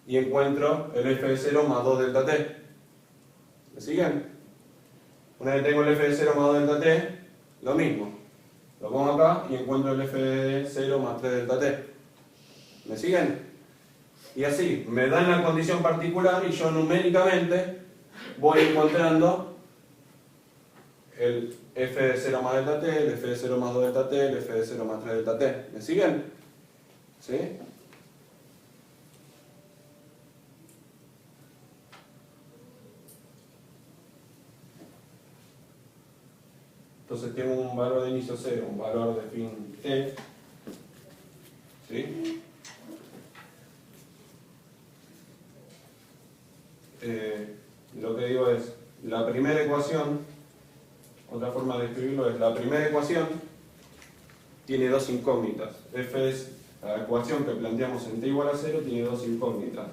y encuentro el f de 0 más 2 delta t. ¿Me siguen? Una vez que tengo el f de 0 más 2 delta t, lo mismo. Lo pongo acá y encuentro el f de 0 más 3 delta t. ¿Me siguen? Y así, me dan la condición particular y yo numéricamente voy encontrando el f de 0 más delta t, el f de 0 más 2 delta t, el f de 0 más 3 delta t. ¿Me siguen? ¿Sí? Entonces tengo un valor de inicio 0, un valor de fin t. ¿Sí? Lo que digo es, la primera ecuación, otra forma de escribirlo es, la primera ecuación tiene dos incógnitas. F es la ecuación que planteamos en t igual a 0, tiene dos incógnitas.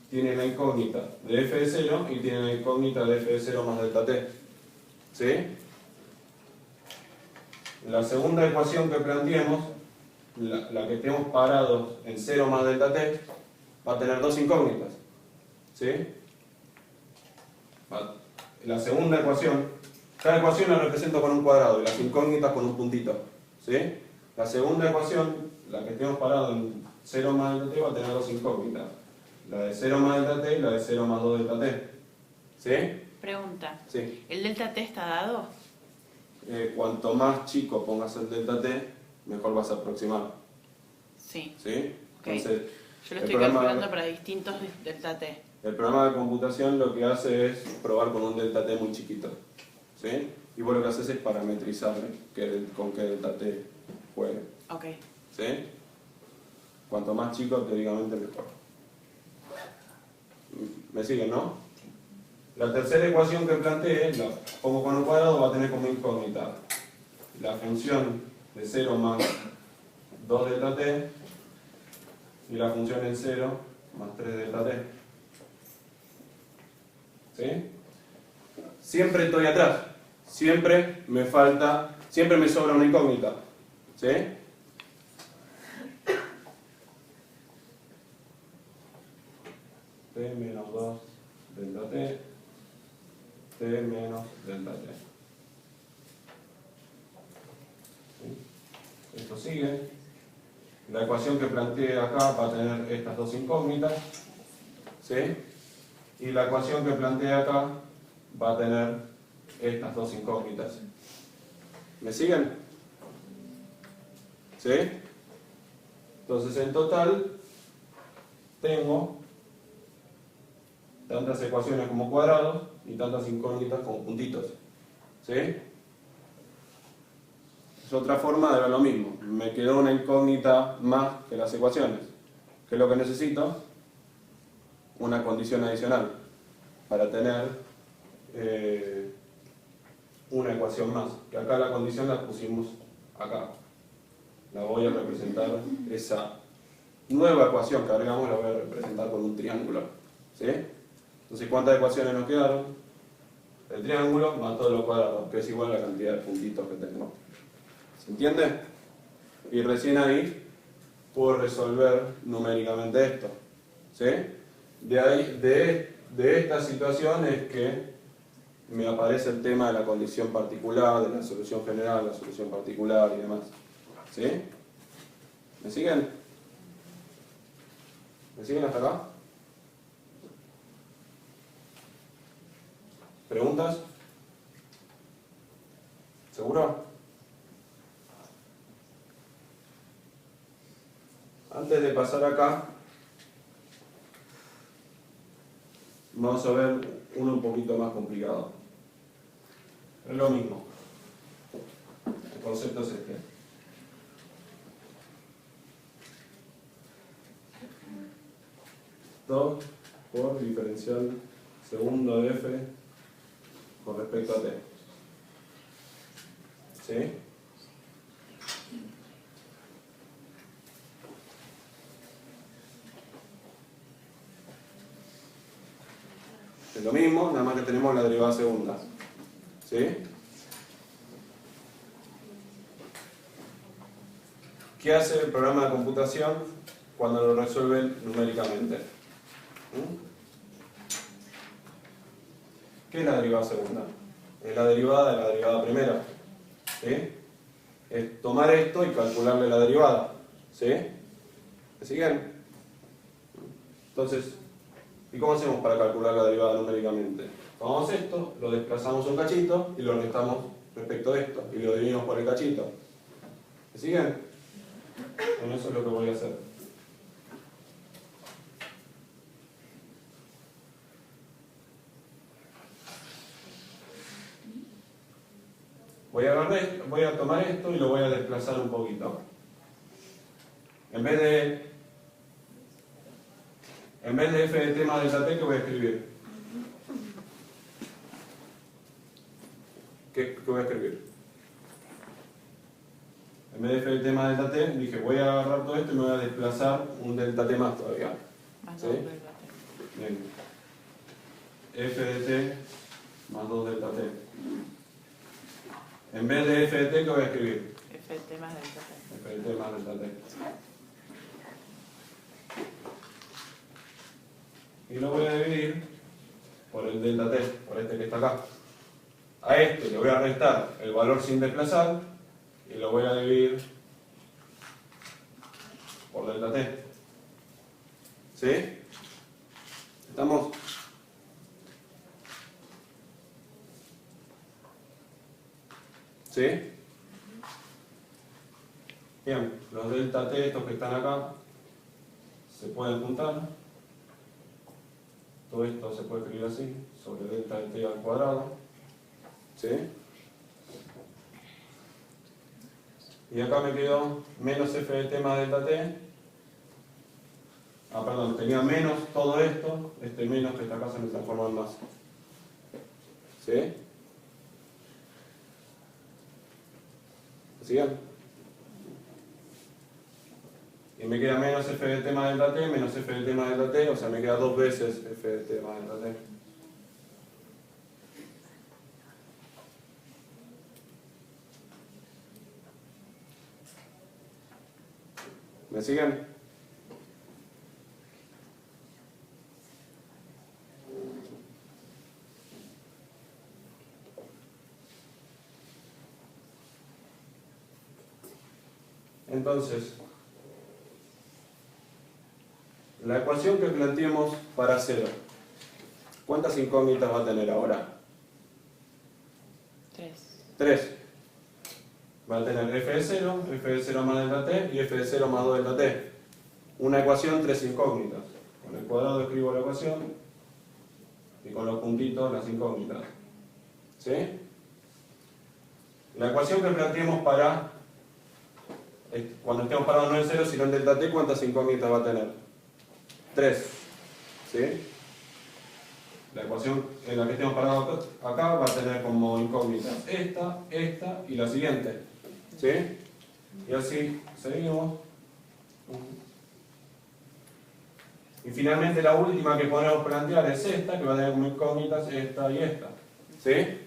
Tiene la incógnita de f de 0 y tiene la incógnita de f de 0 más delta t. ¿Sí? La segunda ecuación que planteemos, la que estemos parados en 0 más delta t, va a tener dos incógnitas. ¿Sí? La segunda ecuación, cada ecuación la represento con un cuadrado y las incógnitas con un puntito. ¿Sí? La segunda ecuación, la que estemos parados en 0 más delta t, va a tener dos incógnitas. La de 0 más delta t y la de 0 más 2 delta t. ¿Sí? Pregunta. Sí. ¿El delta t está dado? Cuanto más chico pongas el delta t, mejor vas a aproximar. Sí. ¿Sí? Ok. Entonces, Yo lo el estoy programa- calculando para distintos delta t. el programa de computación lo que hace es probar con un delta t muy chiquito. ¿Sí? Y vos lo que haces es parametrizar con qué delta t juegue. Ok. ¿Sí? Cuanto más chico, teóricamente mejor. ¿Me siguen, no? La tercera ecuación que planteé, la pongo con un cuadrado, va a tener como incógnita la función de 0 más 2 delta t y la función en 0 más 3 delta t. ¿Sí? Siempre estoy atrás. Siempre me falta Siempre me sobra una incógnita. ¿Sí? T menos 2 delta T. T menos delta T. ¿Sí? Esto sigue. La ecuación que planteé acá va a tener estas dos incógnitas. ¿Sí? Y la ecuación que planteé acá va a tener estas dos incógnitas. ¿Me siguen? ¿Sí? Entonces en total tengo tantas ecuaciones como cuadrados y tantas incógnitas como puntitos. ¿Sí? Es otra forma de ver lo mismo. Me quedó una incógnita más que las ecuaciones. ¿Qué es lo que necesito? Una condición adicional para tener una ecuación más. Que acá la condición la pusimos acá. La voy a representar, esa nueva ecuación que agregamos la voy a representar con un triángulo. ¿Sí? Entonces, ¿cuántas ecuaciones nos quedaron? El triángulo más todo lo cuadrado, que es igual a la cantidad de puntitos que tengo. ¿Se entiende? Y recién ahí puedo resolver numéricamente esto. ¿Sí? De ahí, de esta situación es que me aparece el tema de la condición particular, de la solución general, la solución particular y demás. ¿Sí? ¿Me siguen? ¿Me siguen hasta acá? ¿Preguntas? ¿Seguro? Antes de pasar acá, vamos a ver uno un poquito más complicado. Es lo mismo. El concepto es este. Dos por diferencial segundo de f con respecto a t. ¿Sí? Es lo mismo, nada más que tenemos la derivada segunda. ¿Sí? ¿Qué hace el programa de computación cuando lo resuelve numéricamente? ¿Qué es la derivada segunda? Es la derivada de la derivada primera. ¿Sí? Es tomar esto y calcularle la derivada. ¿Sí? ¿Me siguen? Entonces, ¿y cómo hacemos para calcular la derivada numéricamente? Tomamos esto, lo desplazamos un cachito y lo restamos respecto a esto y lo dividimos por el cachito. ¿Me siguen? Bueno, eso es lo que voy a hacer. Voy a tomar esto y lo voy a desplazar un poquito. En vez de f de t más delta t, ¿qué voy a escribir? ¿Qué voy a escribir? En vez de f de t más delta t, dije voy a agarrar todo esto y me voy a desplazar un delta t más todavía. Más ¿Sí? 2 delta t. Bien. F de t más 2 delta t. En vez de f de t, ¿qué voy a escribir? F de t más delta t. F de t más delta t. Y lo voy a dividir por el delta t, por este que está acá. A este le voy a restar el valor sin desplazar y lo voy a dividir por delta t. ¿Sí? ¿Estamos? ¿Sí? Bien, los delta t, estos que están acá, se pueden juntar. Todo esto se puede escribir así, sobre delta de t al cuadrado. ¿Sí? Y acá me quedó menos f de t más delta t. Ah, perdón, tenía menos todo esto, este menos que está acá se me transforma en más. ¿Sí? ¿Siguen? Y me queda menos f de t más delta t, menos f de t más delta t, o sea, me queda dos veces f de t más delta t. ¿Me siguen? Entonces, la ecuación que planteemos para 0, ¿cuántas incógnitas va a tener ahora? 3. Va a tener f de 0 más delta t y f de 0 más 2 delta t. Una ecuación, 3 incógnitas. Con el cuadrado escribo la ecuación y con los puntitos las incógnitas. ¿Sí? La ecuación que planteemos para, cuando estemos parados no en 0 sino en delta t, ¿cuántas incógnitas va a tener? 3. ¿Sí? La ecuación en la que estemos parados acá va a tener como incógnitas esta y la siguiente. ¿Sí? Y así seguimos. Y finalmente la última que podemos plantear es esta, que va a tener como incógnitas esta y esta. ¿Sí?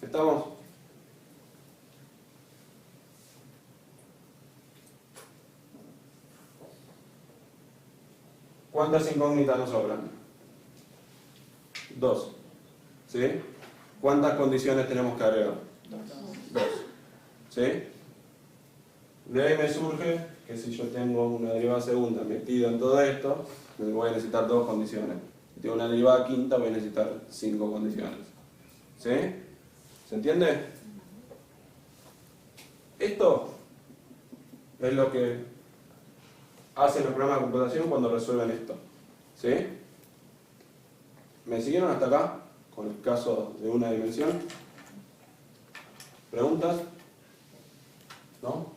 ¿Estamos? ¿Cuántas incógnitas nos sobran? 2. ¿Sí? ¿Cuántas condiciones tenemos que agregar? 2. ¿Sí? De ahí me surge que si yo tengo una derivada segunda metida en todo esto, voy a necesitar 2 condiciones. Si tengo una derivada quinta, voy a necesitar 5 condiciones. ¿Sí? ¿Se entiende? Esto es lo que hacen los programas de computación cuando resuelven esto. ¿Sí? ¿Me siguieron hasta acá? Con el caso de una dimensión. ¿Preguntas? ¿No?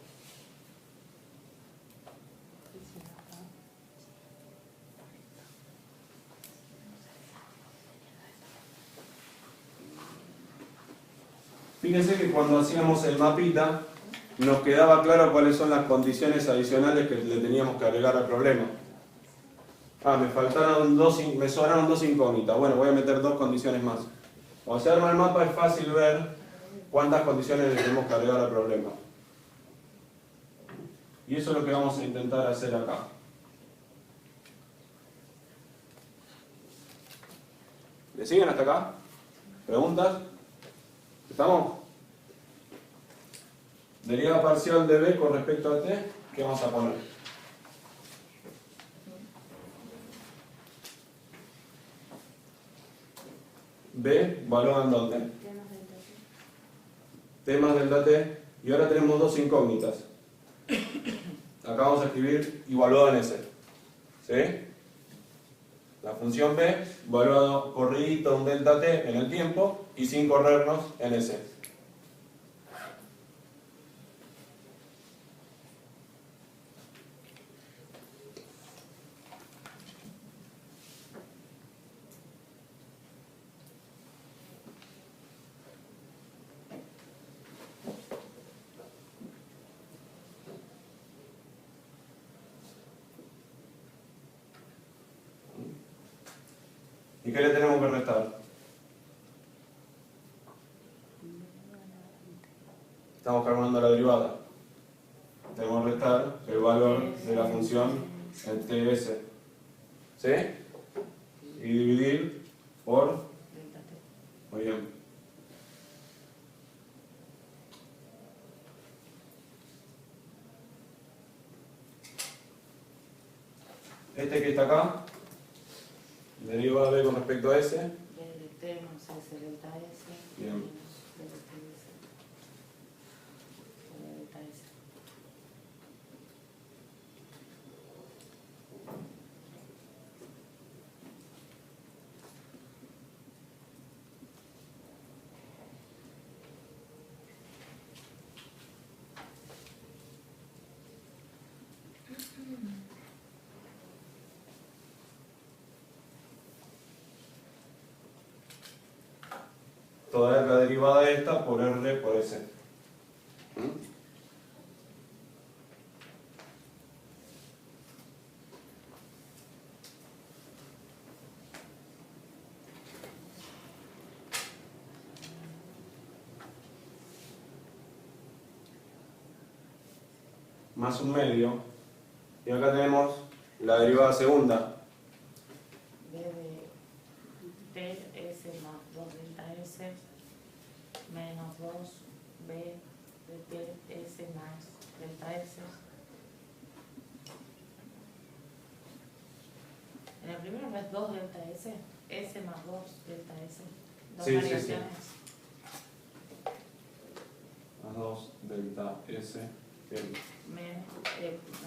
Fíjense que cuando hacíamos el mapita nos quedaba claro cuáles son las condiciones adicionales que le teníamos que agregar al problema. Me sobraron 2 incógnitas. Bueno, voy a meter 2 condiciones más. Cuando se arma el mapa es fácil ver cuántas condiciones le tenemos que agregar al problema. Y eso es lo que vamos a intentar hacer acá. ¿Le siguen hasta acá? ¿Preguntas? ¿Estamos? Derivada parcial de b con respecto a t, ¿qué vamos a poner? B, valor en dónde? T más delta t. Y ahora tenemos 2 incógnitas. Acá vamos a escribir evaluado en S. ¿Sí? La función b, evaluado corridito un delta t en el tiempo y sin corrernos en S. ¿Y qué le tenemos que restar? Estamos calculando la derivada. Tenemos que restar el valor de la función en TS. ¿Sí? Y dividir por... Muy bien. Este que está acá, derivada b con respecto a S. B de T más S delta S. Bien. Menos B de T S. B delta S. Toda la derivada de esta por R por S. más un medio. Y acá tenemos la derivada segunda. B de ts más 2 delta s menos 2b de ts más delta s. En el primero es 2 delta s más 2 delta s. Dos Sí, sí, sí. variaciones. Más 2 delta S. Bien.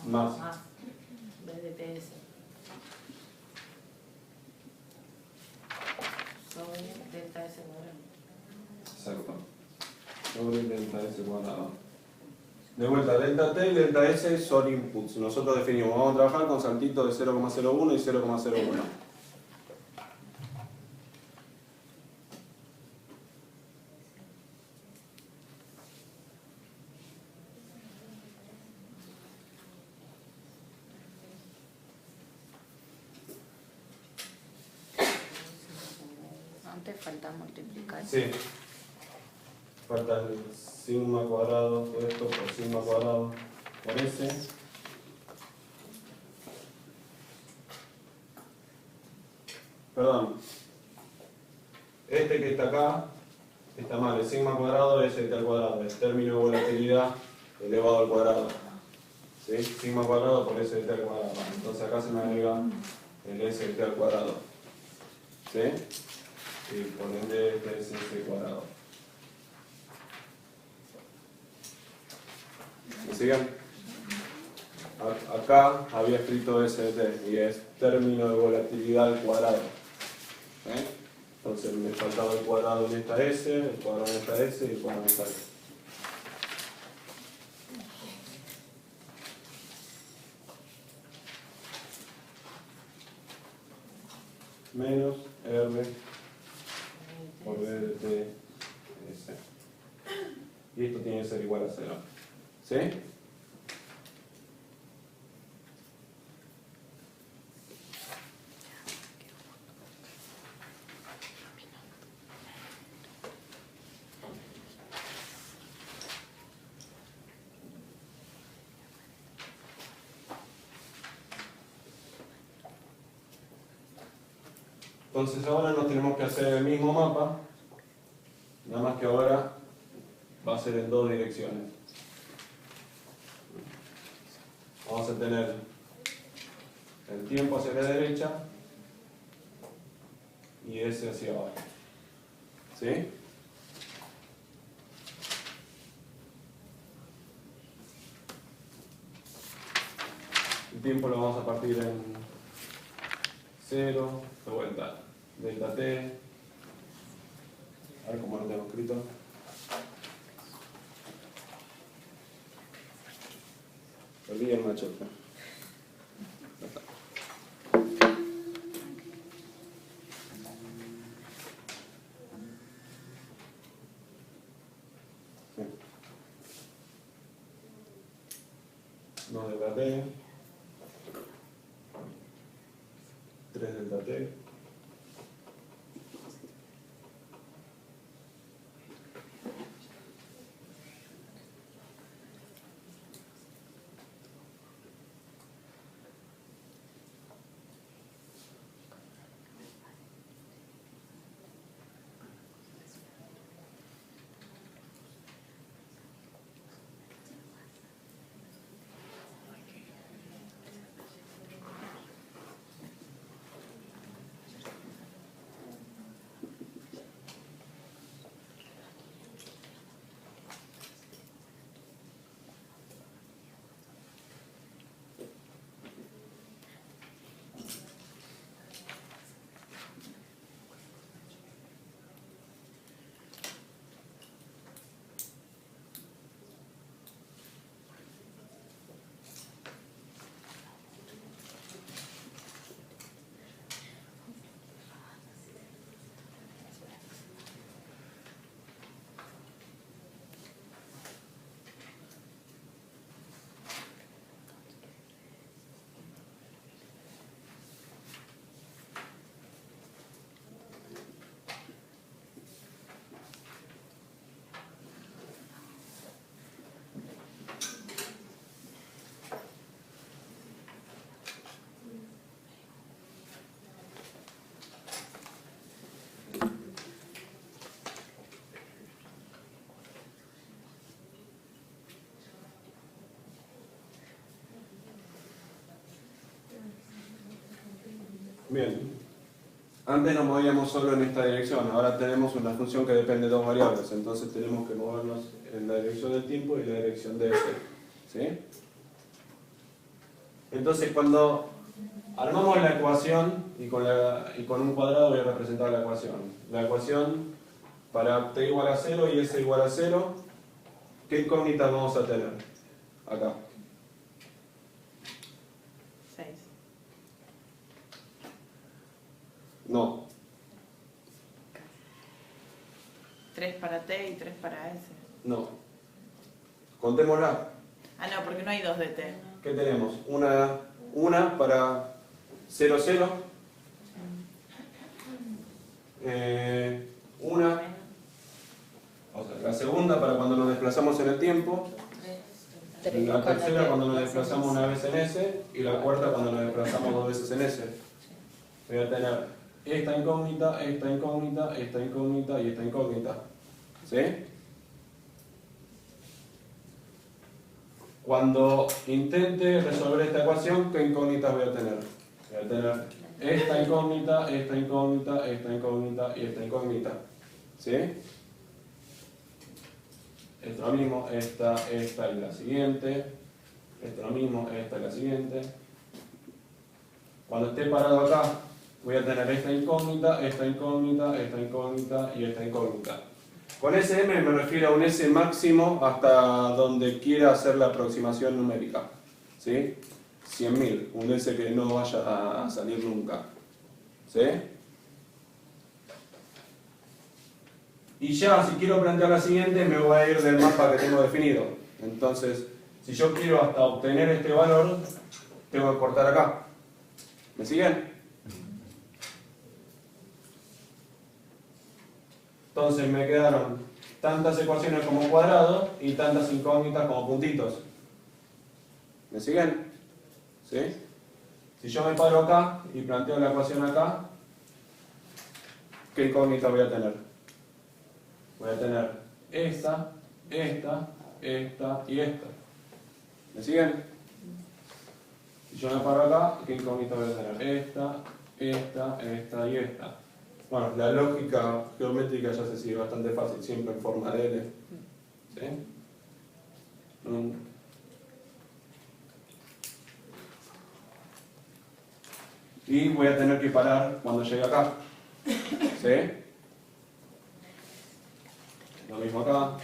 Más Más. b de ts. Sobre delta s cuadrado. Exacto. Sobre delta S cuadrado. De vuelta, delta T y delta S son inputs. Nosotros definimos, vamos a trabajar con saltitos de 0,01 y 0,01. Antes falta multiplicar. Sí. Falta el sigma cuadrado, todo esto por sigma cuadrado por S. Perdón. Este que está acá está mal. El sigma cuadrado es este al cuadrado. El término de volatilidad elevado al cuadrado. ¿Sí? Sigma cuadrado por S de T al cuadrado. Entonces acá se me agrega el S de T al cuadrado. ¿Sí? Y por ende este es S cuadrado. ¿Me siguen? Acá había escrito S de T y es término de volatilidad al cuadrado. ¿Sí? Entonces me faltaba el cuadrado en esta S, el cuadrado en esta S y el cuadrado en esta S. Menos R por B de T S. Y esto tiene que ser igual a 0. ¿Sí? Entonces ahora nos tenemos que hacer el mismo mapa, nada más que ahora va a ser en dos direcciones. Vamos a tener el tiempo hacia la derecha y ese hacia abajo. ¿Sí? El tiempo lo vamos a partir en 0, de vuelta, delta T. A ver cómo lo tengo escrito. Perdí el machote. No delta T. 3 delta T. Bien. Antes nos movíamos solo en esta dirección, ahora tenemos una función que depende de dos variables, entonces tenemos que movernos en la dirección del tiempo y la dirección de f. ¿Sí? Entonces cuando armamos la ecuación y con un cuadrado voy a representar la ecuación. La ecuación para t igual a 0 y s igual a 0, ¿qué incógnitas vamos a tener? Acá. 6. No. 3 para t y 3 para s. No. Contémosla. Ah, no, porque no hay 2 de t. ¿Qué tenemos? Una para 0, 0. Una. O sea, la segunda para cuando nos desplazamos en el tiempo. La tercera cuando nos desplazamos una vez en S. Y la cuarta cuando nos desplazamos dos veces en S. Voy a tener esta incógnita, esta incógnita, esta incógnita y esta incógnita. ¿Sí? Cuando intente resolver esta ecuación, ¿qué incógnitas voy a tener? Voy a tener esta incógnita, esta incógnita, esta incógnita y esta incógnita. ¿Sí? Esto lo mismo, esta y la siguiente. Esto lo mismo, esta y la siguiente. Cuando esté parado acá, voy a tener esta incógnita, esta incógnita, esta incógnita y esta incógnita. Con SM me refiero a un S máximo hasta donde quiera hacer la aproximación numérica. ¿Sí? 100.000, un S que no vaya a salir nunca. ¿Sí? Y ya, si quiero plantear la siguiente, me voy a ir del mapa que tengo definido. Entonces, si yo quiero hasta obtener este valor, tengo que cortar acá. ¿Me siguen? Entonces me quedaron tantas ecuaciones como cuadrados y tantas incógnitas como puntitos. ¿Me siguen? ¿Sí? Si yo me paro acá y planteo la ecuación acá, ¿qué incógnita voy a tener? Voy a tener esta, esta, esta y esta. ¿Me siguen? Si yo me paro acá, ¿qué incógnita voy a tener? Esta, esta, esta y esta. Bueno, la lógica geométrica ya se sigue bastante fácil, siempre en forma de L. ¿Sí? Y voy a tener que parar cuando llegue acá. ¿Sí? Lo mismo acá.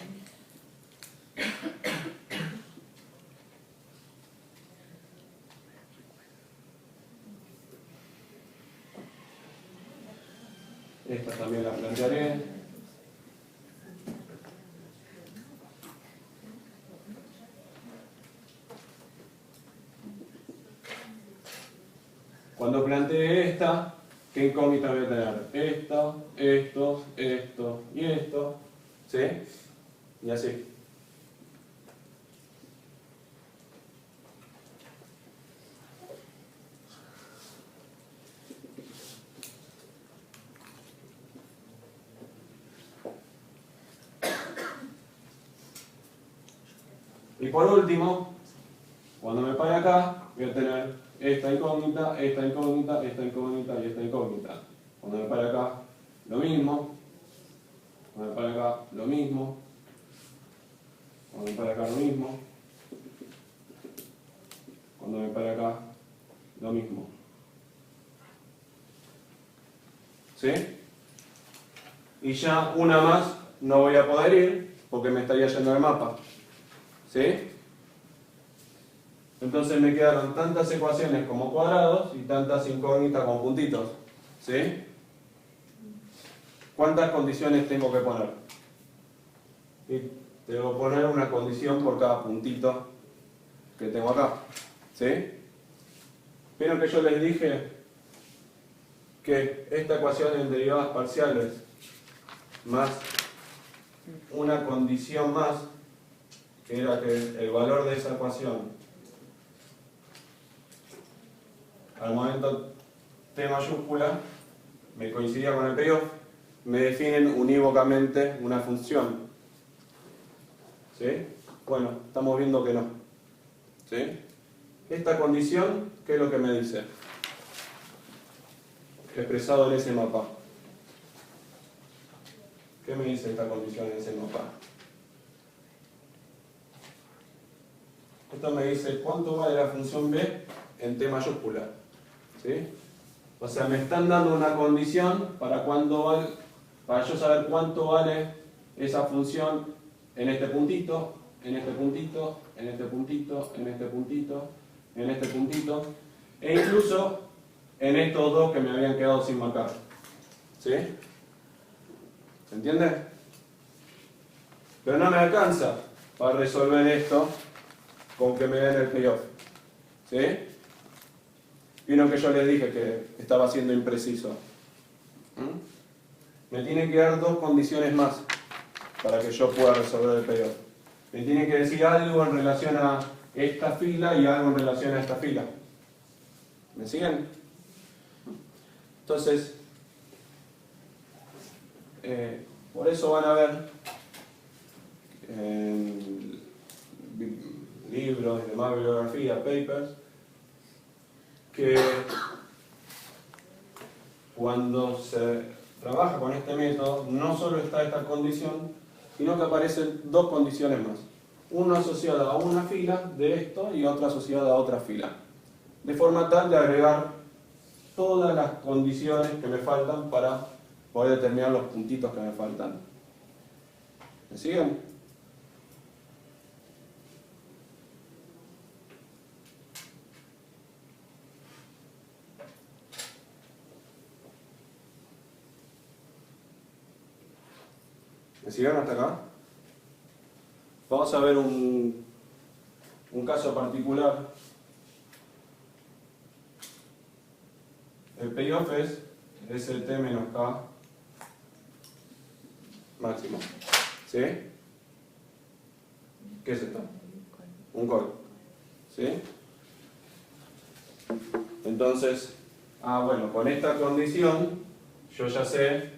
Esta también la plantearé. Cuando plantee esta, ¿qué incógnita voy a tener? Esto, esto, esto y esto. ¿Sí? Y así. Y por último, cuando me pare acá, voy a tener esta incógnita, esta incógnita, esta incógnita y esta incógnita. Cuando me pare acá, lo mismo. Cuando me pare acá, lo mismo. Cuando me pare acá, lo mismo. Cuando me pare acá, lo mismo. ¿Sí? Y ya una más no voy a poder ir porque me estaría yendo el mapa. ¿Sí? Entonces me quedaron tantas ecuaciones como cuadrados y tantas incógnitas como puntitos. ¿Sí? ¿Cuántas condiciones tengo que poner? Y tengo que poner una condición por cada puntito que tengo acá. ¿Sí? Vieron que yo les dije que esta ecuación en derivadas parciales más una condición más, que era que el valor de esa ecuación al momento T mayúscula me coincidía con el payoff, me definen unívocamente una función. ¿Sí? Bueno, estamos viendo que no. ¿Sí? Esta condición, ¿qué es lo que me dice? expresado en ese mapa. ¿Qué me dice esta condición en ese mapa? Esto me dice cuánto vale la función b en t mayúscula. ¿Sí? O sea, me están dando una condición para yo saber cuánto vale esa función en este puntito, en este puntito, en este puntito, en este puntito, en este puntito, e incluso en estos dos que me habían quedado sin marcar. ¿Sí? ¿Se entiende? Pero no me alcanza para resolver esto con que me den el payoff. ¿Sí? Vieron que yo les dije que estaba siendo impreciso. Me tienen que dar dos condiciones más para que yo pueda resolver el payoff. Me tienen que decir algo en relación a esta fila y algo en relación a esta fila. ¿Me siguen? Entonces, por eso van a ver en libros, de más bibliografía, papers, que cuando se trabaja con este método no solo está esta condición, sino que aparecen dos condiciones más. Una asociada a una fila de esto y otra asociada a otra fila. De forma tal de agregar todas las condiciones que me faltan para poder determinar los puntitos que me faltan. ¿Me siguen? ¿Me siguen hasta acá? Vamos a ver un caso particular. El payoff es ST menos K máximo. ¿Sí? ¿Qué es esto? Un call. ¿Sí? Entonces, bueno, con esta condición yo ya sé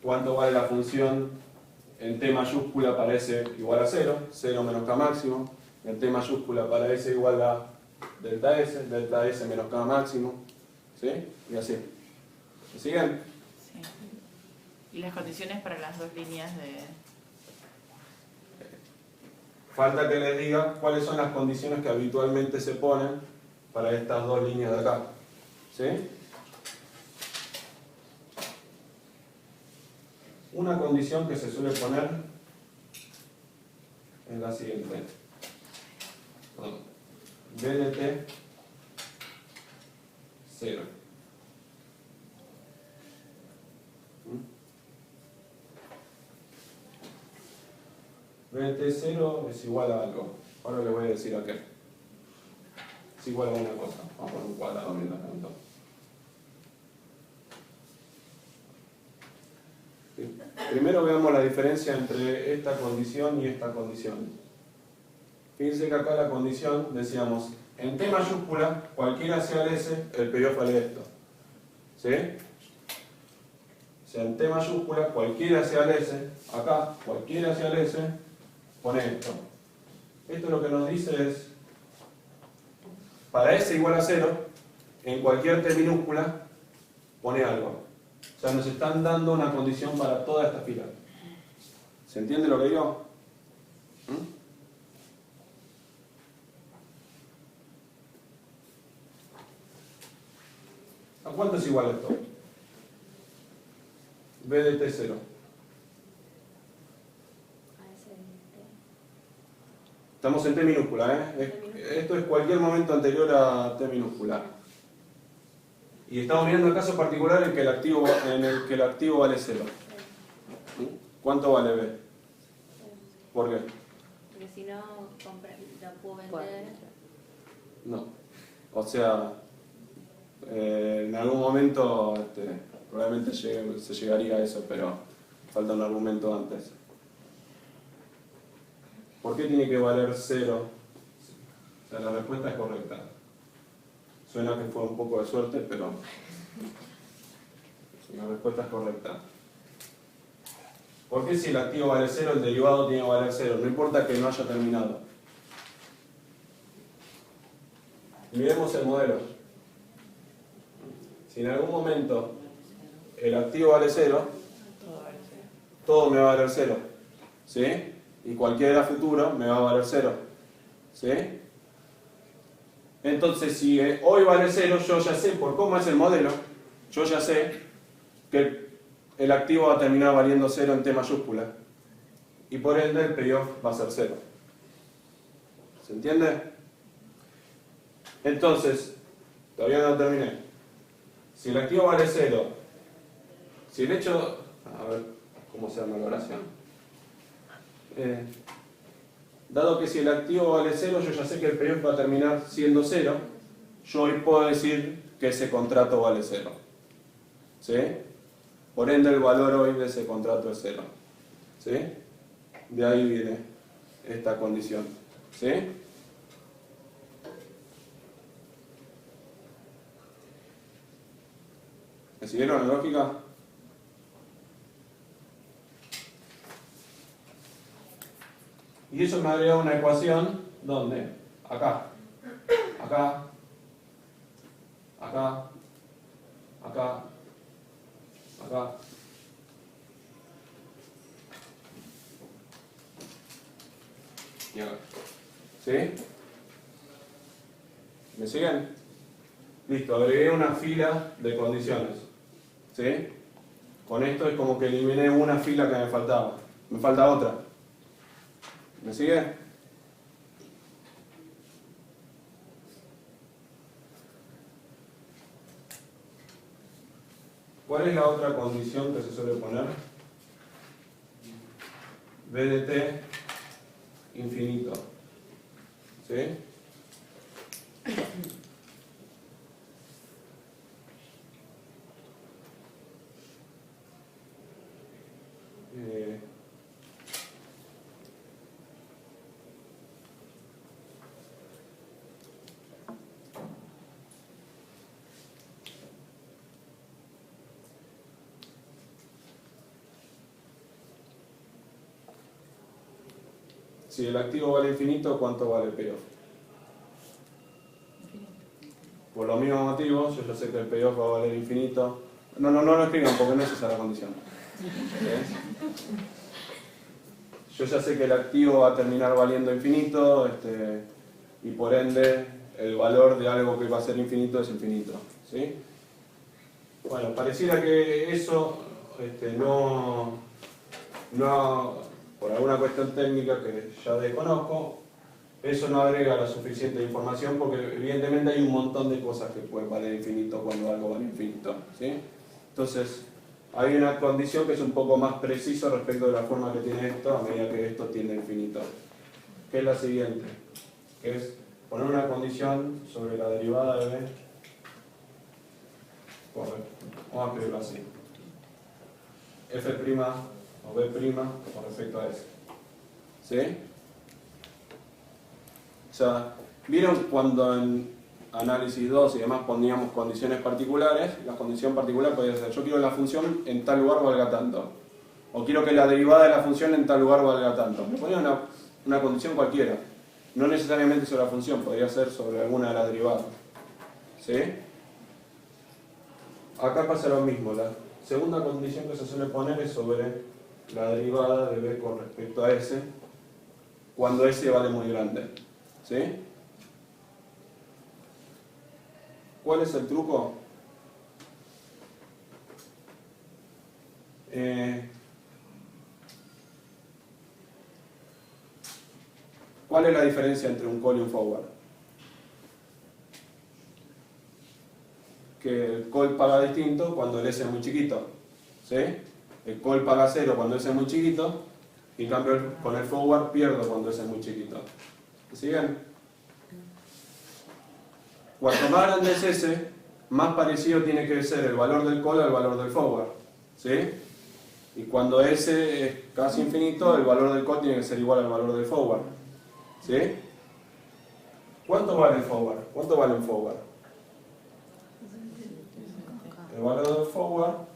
cuánto vale la función en t mayúscula para s igual a 0, 0 menos k máximo, en t mayúscula para s igual a delta s menos k máximo, ¿sí? Y así. ¿Me siguen? Sí. Y las condiciones para las dos líneas de... Falta que les diga cuáles son las condiciones que habitualmente se ponen para estas dos líneas de acá. ¿Sí? Una condición que se suele poner es la siguiente. B de t 0. B de t 0 es igual a algo. Ahora les voy a decir a qué. Es igual a una cosa. Vamos a poner un cuadrado mientras tanto. ¿Sí? Primero veamos la diferencia entre esta condición y esta condición. Fíjense que acá la condición, decíamos, en t mayúscula, cualquiera sea el s, el payoff vale esto. ¿Sí? O sea, en t mayúscula, cualquiera sea el s, acá, cualquiera sea el s, pone esto. Esto lo que nos dice es, para s igual a 0, en cualquier t minúscula, pone algo. O sea, nos están dando una condición para toda esta fila. ¿Se entiende lo que digo? ¿A cuánto es igual esto? B de T0. Estamos en T minúscula, ¿eh? Esto es cualquier momento anterior a T minúscula. Y estamos mirando el caso particular en el que el activo vale 0. ¿Cuánto vale B? ¿Por qué? Porque si no, la puedo vender. No. O sea, en algún momento probablemente se llegaría a eso, pero falta un argumento antes. ¿Por qué tiene que valer 0? O sea, la respuesta es correcta. Suena que fue un poco de suerte, pero la respuesta es correcta. ¿Por qué si el activo vale 0, el derivado tiene que valer 0? No importa que no haya terminado. Miremos el modelo. Si en algún momento el activo vale 0, Todo vale cero. todo me va a valer 0. ¿Sí? Y cualquiera futuro me va a valer 0. ¿Sí? Entonces, si hoy vale 0, yo ya sé, por cómo es el modelo, yo ya sé que el activo va a terminar valiendo 0 en T mayúscula. Y por ende el payoff va a ser 0. ¿Se entiende? Entonces, todavía no terminé. Si el activo vale 0, si el hecho... A ver, ¿cómo se llama la oración? Dado que si el activo vale 0, yo ya sé que el payoff va a terminar siendo 0, yo hoy puedo decir que ese contrato vale 0. ¿Sí? Por ende el valor hoy de ese contrato es 0. ¿Sí? De ahí viene esta condición. ¿Sí? ¿Me siguieron la lógica? Y eso me agrega una ecuación, ¿dónde? Acá, acá, acá, acá, acá. Y acá. ¿Sí? ¿Me siguen? Listo, agregué una fila de condiciones. ¿Sí? Con esto es como que eliminé una fila que me faltaba. Me falta otra. ¿Me sigue? ¿Cuál es la otra condición que se suele poner? B de t infinito. ¿Sí? Si el activo vale infinito, ¿cuánto vale el payoff? Por los mismos motivos, yo ya sé que el payoff va a valer infinito. No lo escriban porque no es esa la condición. ¿Sí? Yo ya sé que el activo va a terminar valiendo infinito, y por ende el valor de algo que va a ser infinito es infinito. ¿Sí? Bueno, pareciera que eso no, por alguna cuestión técnica que ya desconozco, eso no agrega la suficiente información porque evidentemente hay un montón de cosas que pueden valer infinito cuando algo vale infinito. ¿Sí? Entonces, hay una condición que es un poco más preciso respecto de la forma que tiene esto a medida que esto tiende a infinito, que es la siguiente, que es poner una condición sobre la derivada de b. Vamos a escribirlo así. F' o b' con respecto a s. ¿Sí? O sea, ¿vieron cuando en análisis 2 y demás poníamos condiciones particulares? La condición particular podría ser: yo quiero la función en tal lugar valga tanto, o quiero que la derivada de la función en tal lugar valga tanto. Me ponía una condición cualquiera, no necesariamente sobre la función, podría ser sobre alguna de las derivadas. ¿Sí? Acá pasa lo mismo. La segunda condición que se suele poner es sobre la derivada de b con respecto a s cuando s vale muy grande. ¿Sí? ¿Cuál es el truco? ¿Cuál es la diferencia entre un call y un forward? Que el call paga distinto cuando el s es muy chiquito. ¿Sí? El call paga 0 cuando s es muy chiquito, y en cambio con el forward pierdo cuando s es muy chiquito. ¿Siguen? Cuanto más grande es s, más parecido tiene que ser el valor del call al valor del forward. ¿Sí? Y cuando s es casi infinito, el valor del call tiene que ser igual al valor del forward. ¿Sí? ¿Cuánto vale el forward? ¿Cuánto vale un forward? El valor del forward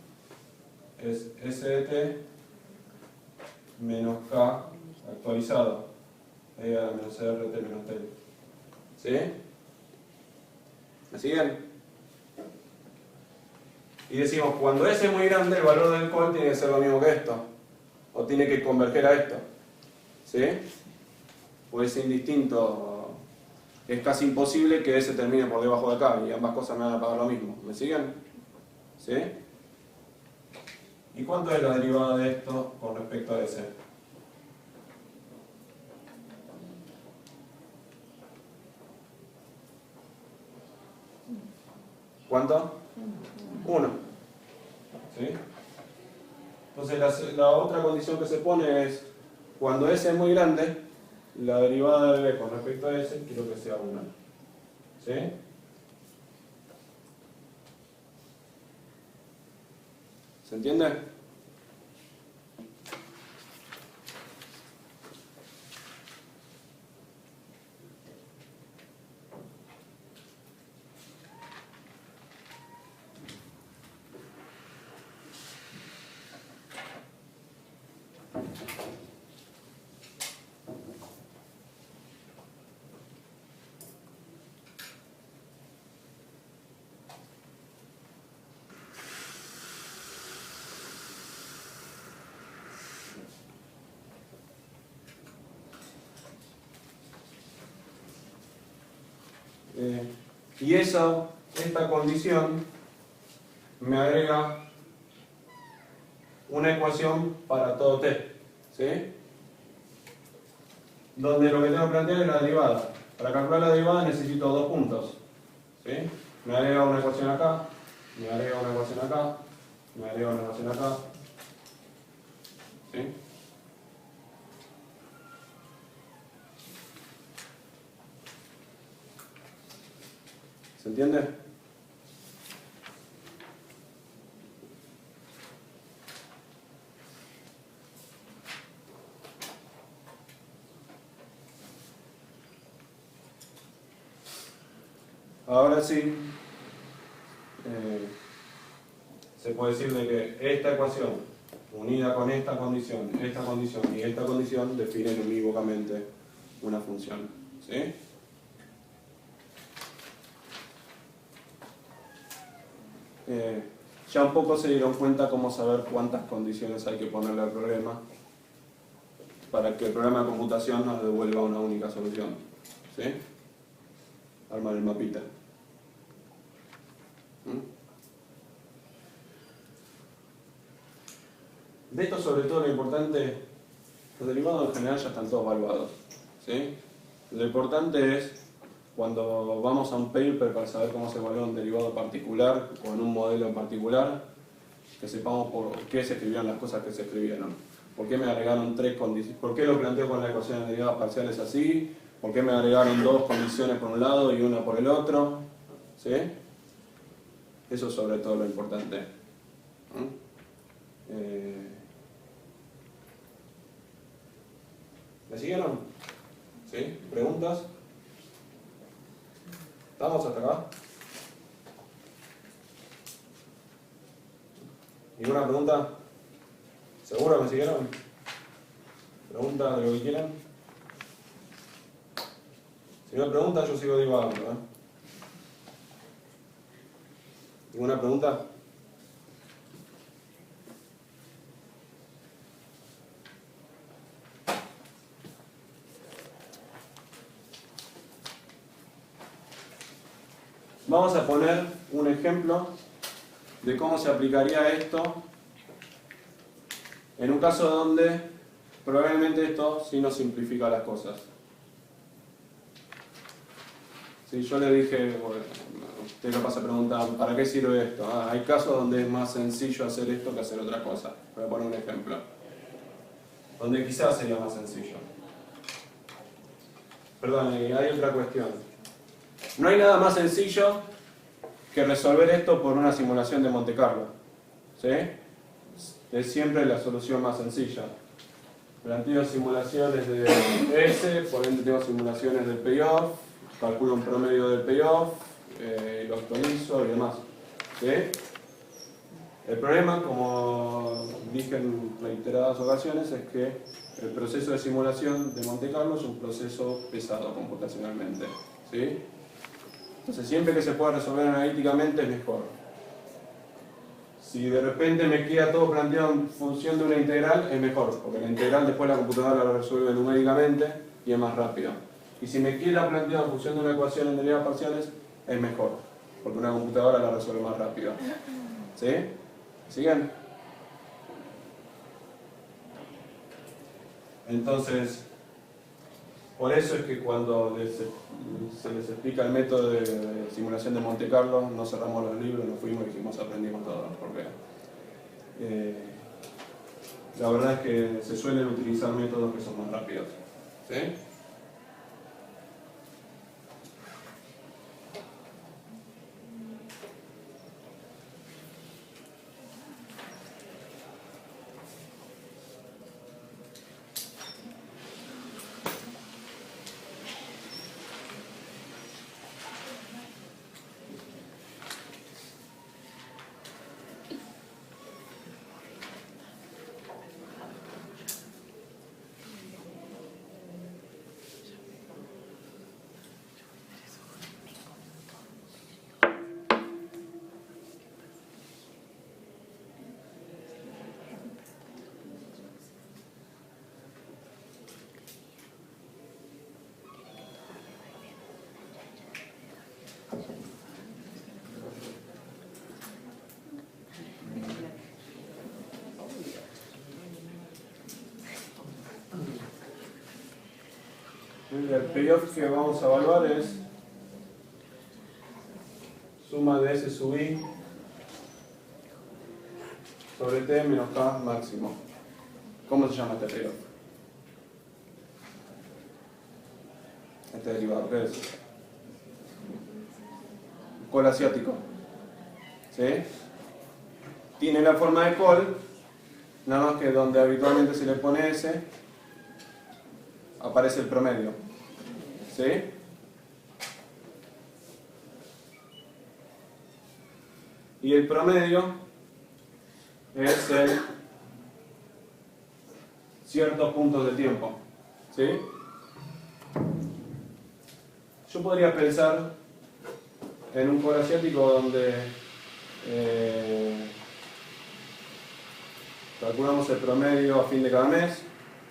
es s de t menos k actualizado. Ahí a menos rt menos t. ¿Sí? ¿Me siguen? y decimos, cuando S es muy grande, el valor del col tiene que ser lo mismo que esto, o tiene que converger a esto, ¿sí? O es indistinto, es casi imposible que S termine por debajo de acá, y ambas cosas me van a pagar lo mismo, ¿me siguen? ¿Sí? ¿Y cuánto es la derivada de esto con respecto a S? ¿Cuánto? 1. ¿Sí? Entonces la otra condición que se pone es, cuando S es muy grande, la derivada de B con respecto a S quiero que sea 1. ¿Sí? ¿Se entiende? Y esta condición me agrega una ecuación para todo t, ¿sí? Donde lo que tengo que plantear es la derivada. Para calcular la derivada necesito 2 puntos, ¿sí? Me agrega una ecuación acá, me agrega una ecuación acá, me agrega una ecuación acá, ¿sí? ¿Se entiende? Ahora sí, se puede decir de que esta ecuación, unida con esta condición y esta condición, definen unívocamente una función, ¿sí? Ya un poco se dieron cuenta cómo saber cuántas condiciones hay que ponerle al problema para que el programa de computación nos devuelva una única solución, ¿sí? Armar el mapita. De esto sobre todo lo importante, los derivados en general ya están todos evaluados, ¿sí? Lo importante es cuando vamos a un paper para saber cómo se evalúa un derivado particular o en un modelo en particular, que sepamos por qué se escribieron las cosas que se escribieron. ¿Por qué me agregaron 3 condiciones? ¿Por qué lo planteo con la ecuación de derivadas parciales así? ¿Por qué me agregaron 2 condiciones por un lado y una por el otro? ¿Sí? Eso es sobre todo lo importante. ¿Me siguieron? ¿Sí? ¿Preguntas? ¿Estamos hasta acá? ¿Ninguna pregunta? ¿Seguro me siguieron? ¿Preguntas de lo que quieran? Si no hay preguntas, yo sigo divagando, ¿eh? ¿Ninguna pregunta? Vamos a poner un ejemplo de cómo se aplicaría esto en un caso donde probablemente esto sí nos simplifica las cosas. Si yo le dije, bueno, usted lo pasa a preguntar, ¿para qué sirve esto? Hay casos donde es más sencillo hacer esto que hacer otra cosa. Voy a poner un ejemplo. Donde quizás sería más sencillo. Perdón, hay otra cuestión. No hay nada más sencillo que resolver esto por una simulación de Monte Carlo, ¿sí? Es siempre la solución más sencilla. Planteo simulaciones de S, por ende tengo simulaciones del payoff, calculo un promedio del payoff, lo actualizo y demás, ¿sí? El problema, como dije en reiteradas ocasiones, es que el proceso de simulación de Monte Carlo es un proceso pesado computacionalmente, ¿sí? Entonces siempre que se pueda resolver analíticamente es mejor. Si de repente me queda todo planteado en función de una integral, es mejor, porque la integral después la computadora la resuelve numéricamente y es más rápido. Y si me queda planteado en función de una ecuación en derivadas parciales, es mejor, porque una computadora la resuelve más rápido. ¿Sí? ¿Siguen? Entonces, por eso es que cuando se les explica el método de simulación de Monte Carlo, no cerramos los libros, nos fuimos y dijimos aprendimos todo, porque la verdad es que se suelen utilizar métodos que son más rápidos. ¿Sí? El payoff que vamos a evaluar es suma de S sub I sobre T menos K máximo. ¿Cómo se llama este payoff? Este derivado, ¿qué es? Col asiático. ¿Sí? Tiene la forma de col, nada más que donde habitualmente se le pone S, aparece el promedio. ¿Sí? Y el promedio es el ciertos puntos de tiempo. ¿Sí? Yo podría pensar en un col asiático donde calculamos el promedio a fin de cada mes,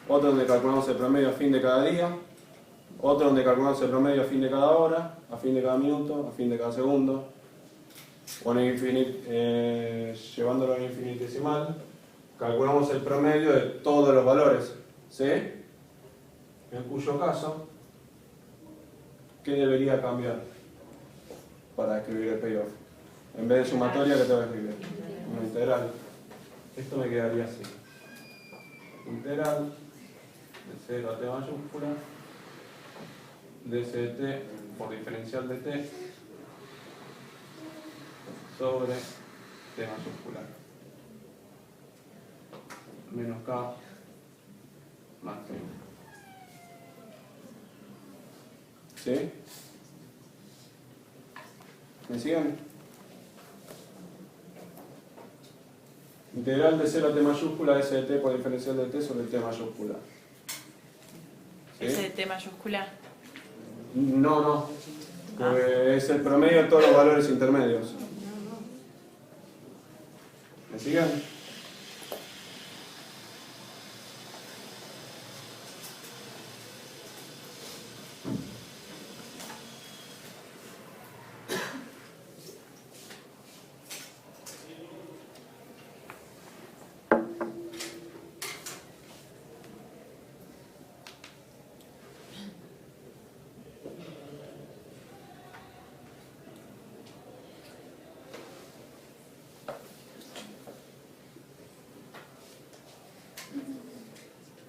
otro donde calculamos el promedio a fin de cada día, otro donde calculamos el promedio a fin de cada hora, a fin de cada minuto, a fin de cada segundo, o llevándolo a un infinitesimal, calculamos el promedio de todos los valores, ¿sí? En cuyo caso, ¿qué debería cambiar para escribir el payoff? En vez de sumatoria, ¿qué tengo que escribir? Una integral. Esto me quedaría así. Integral de 0 a t mayúscula de S de t por diferencial de t sobre t mayúscula menos k máximo. ¿Sí? ¿Me siguen? Integral de 0 a t mayúscula S de t por diferencial de t sobre t mayúscula. ¿Sí? ¿S de t mayúscula? No, porque es el promedio de todos los valores intermedios. ¿Me siguen?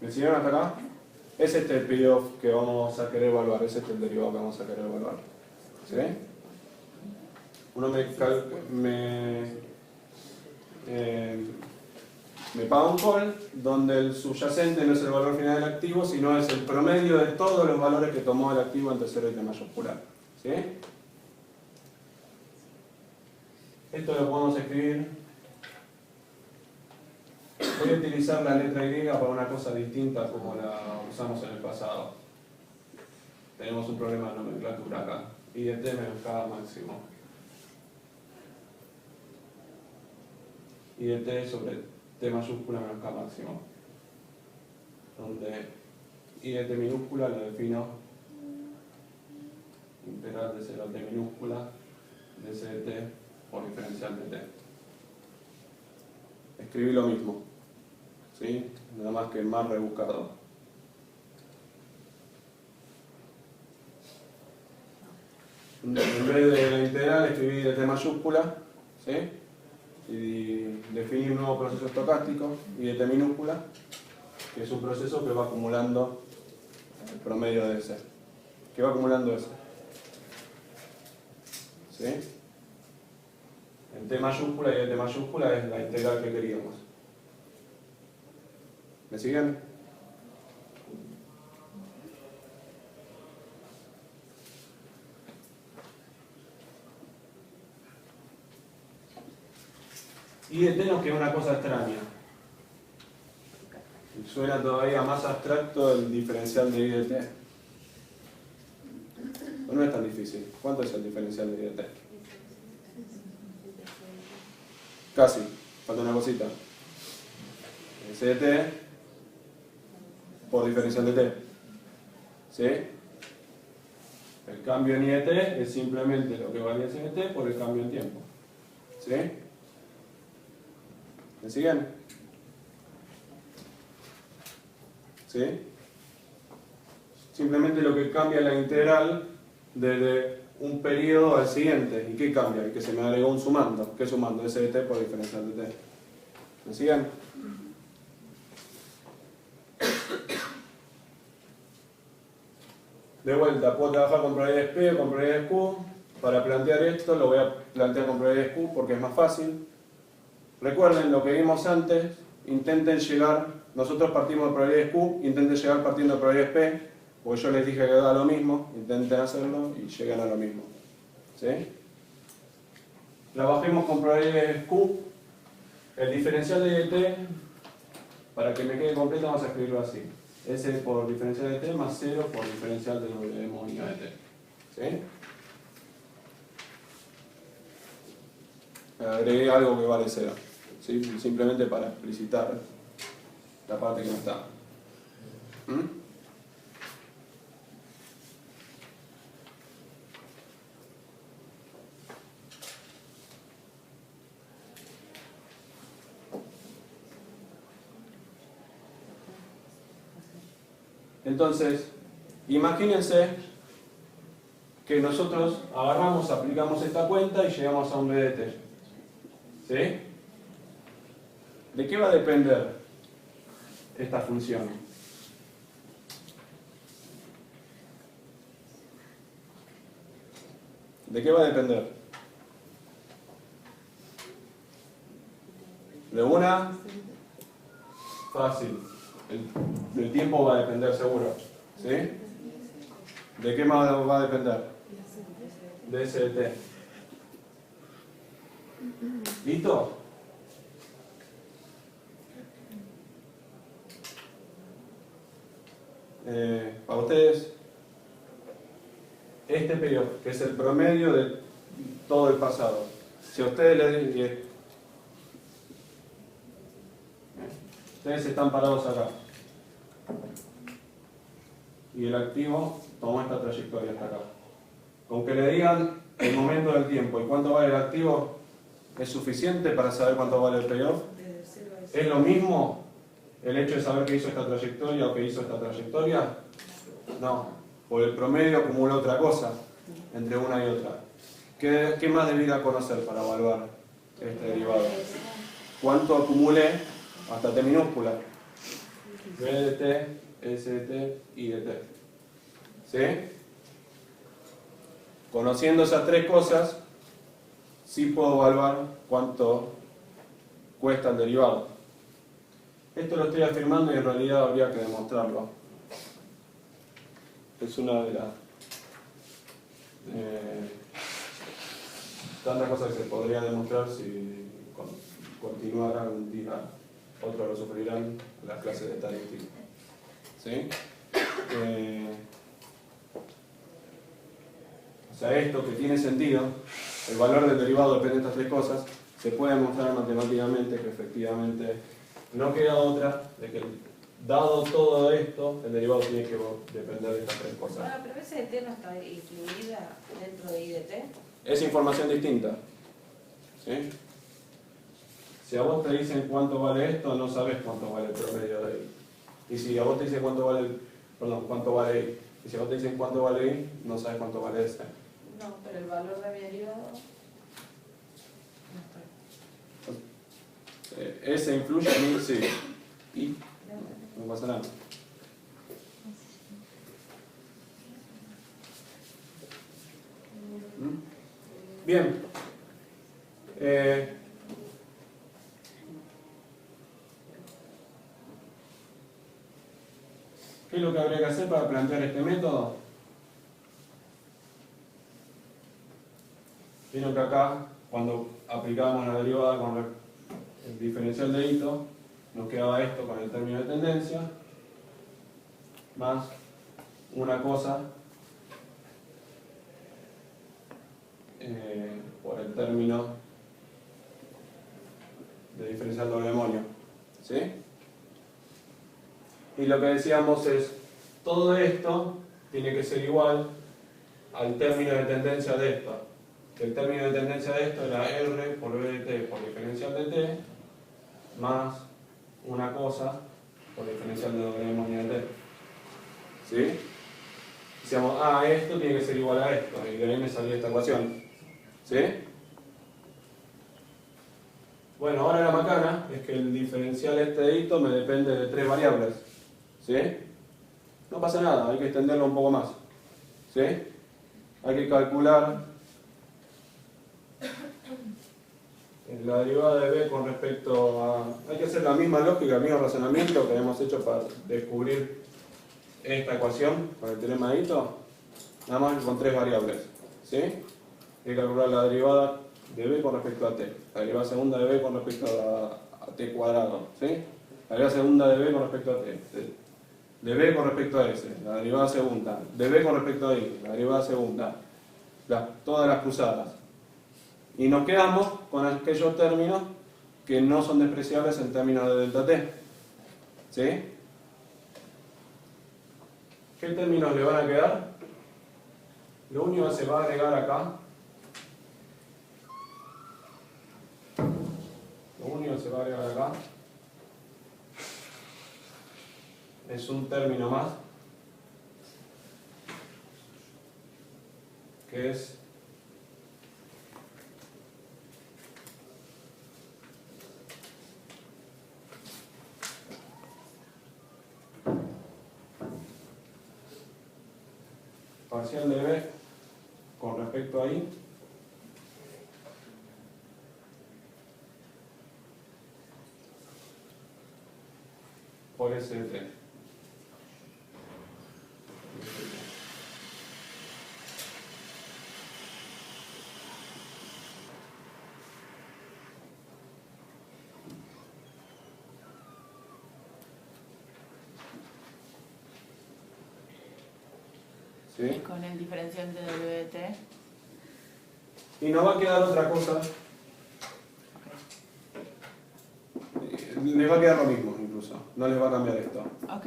¿Me siguieron hasta acá? Es este el payoff que vamos a querer evaluar, es este el derivado que vamos a querer evaluar. ¿Sí? Uno me paga un call donde el subyacente no es el valor final del activo, sino es el promedio de todos los valores que tomó el activo entre 0 y t mayúscula. ¿Sí? Esto lo podemos escribir. Voy a utilizar la letra Y para una cosa distinta como la usamos en el pasado. Tenemos un problema de nomenclatura acá. Y de t menos k máximo. I de t sobre t mayúscula menos k máximo, donde I de t minúscula lo defino integral de 0 a t minúscula de s de t por diferencial de t. Escribí lo mismo, ¿sí? Nada más que más rebuscado. En vez de la integral escribí de t mayúscula, ¿sí? Y definí un nuevo proceso estocástico, I de t minúscula, que es un proceso que va acumulando el promedio de S, que va acumulando S, ¿sí? En t mayúscula y de t mayúscula es la integral que queríamos. ¿Me siguen? I de t nos queda una cosa extraña. Suena todavía más abstracto el diferencial de I de t. No es tan difícil. ¿Cuánto es el diferencial de I de t? Casi. Falta una cosita. S de t por diferencial de t. ¿Sí? El cambio en I de t es simplemente lo que vale S de t por el cambio en tiempo. ¿Sí? ¿Me siguen? ¿Sí? Simplemente lo que cambia la integral desde un periodo al siguiente. ¿Y qué cambia? Que se me agregó un sumando. ¿Qué sumando? S de t por diferencial de t. ¿Me siguen? De vuelta, puedo trabajar con probabilidades P o con probabilidades Q. Para plantear esto lo voy a plantear con probabilidades Q porque es más fácil. Recuerden lo que vimos antes, intenten llegar, nosotros partimos de probabilidades Q, intenten llegar partiendo de probabilidades P, porque yo les dije que da lo mismo, intenten hacerlo y lleguen a lo mismo. ¿Sí? Trabajemos con probabilidades Q, el diferencial de t, para que me quede completo vamos a escribirlo así. S por diferencial de t más 0 por diferencial de W mónica de t. ¿Sí? Agregué algo que vale 0. ¿Sí? Simplemente para explicitar la parte que no está. Entonces, imagínense que nosotros agarramos, aplicamos esta cuenta y llegamos a un B de t. ¿Sí? ¿De qué va a depender esta función? ¿De qué va a depender? De una, fácil. El tiempo va a depender seguro. ¿Sí? ¿De qué más va a depender? De S de t. ¿Listo? Para ustedes, este periodo, que es el promedio de todo el pasado. Si a ustedes les dicen, ustedes están parados acá y el activo toma esta trayectoria hasta acá. Con que le digan el momento del tiempo y cuánto vale el activo, ¿es suficiente para saber cuánto vale el payoff? ¿Es lo mismo el hecho de saber que hizo esta trayectoria o que hizo esta trayectoria? No, por el promedio acumula otra cosa entre una y otra. ¿Qué más debería conocer para evaluar este derivado? ¿Cuánto acumulé hasta t minúscula? B de t, S de t, I de t. ¿Sí? Conociendo esas tres cosas, sí puedo evaluar cuánto cuesta el derivado. Esto lo estoy afirmando y en realidad habría que demostrarlo. Es una de las tantas cosas que se podría demostrar si continuara un día. Otros lo sufrirán las clases de estadística. ¿Sí? O sea, esto que tiene sentido, el valor del derivado depende de estas tres cosas, se puede demostrar matemáticamente que efectivamente no queda otra de que, dado todo esto, el derivado tiene que depender de estas tres cosas. Bueno, pero ese de t no está incluida dentro de I de t. Es información distinta. ¿Sí? Si a vos te dicen cuánto vale esto, no sabes cuánto vale el promedio de I. Y si a vos te dicen cuánto vale I, y si a vos te dicen cuánto vale I, no sabes cuánto vale ese. No, pero el valor de mi derivado no está. ¿Ese influye en I? Sí. Y no pasa nada. Bien. ¿Qué es lo que habría que hacer para plantear este método? Vieron que acá, cuando aplicábamos la derivada con el diferencial de Ito, nos quedaba esto con el término de tendencia, más una cosa por el término de diferencial doble demonio. ¿Sí? Y lo que decíamos es, todo esto tiene que ser igual al término de tendencia de esto. Que el término de tendencia de esto era R por V de t por diferencial de t, más una cosa por diferencial de doble demonio de t. ¿Sí? Decíamos, esto tiene que ser igual a esto, y de ahí me salía esta ecuación. ¿Sí? Bueno, ahora la macana es que el diferencial este de Ito me depende de tres variables. ¿Sí? No pasa nada, hay que extenderlo un poco más. ¿Sí? Hay que calcular la derivada de b con respecto a... Hay que hacer la misma lógica, el mismo razonamiento que hemos hecho para descubrir esta ecuación con el teorema de Ito, nada más con tres variables. ¿Sí? Hay que calcular la derivada de b con respecto a t, la derivada segunda de b con respecto a t cuadrado. ¿Sí? La derivada segunda de b con respecto a t, de b con respecto a s, la derivada segunda, de b con respecto a i, la derivada segunda, todas las cruzadas. Y nos quedamos con aquellos términos que no son despreciables en términos de delta t. ¿Sí? ¿Qué términos le van a quedar? Lo único que se va a agregar acá, es un término más, que es parcial de b con respecto a i por s de t. ¿Sí? Y con el diferencial de W de t. Y nos va a quedar otra cosa. Les va a quedar lo mismo incluso. No les va a cambiar esto. Ok.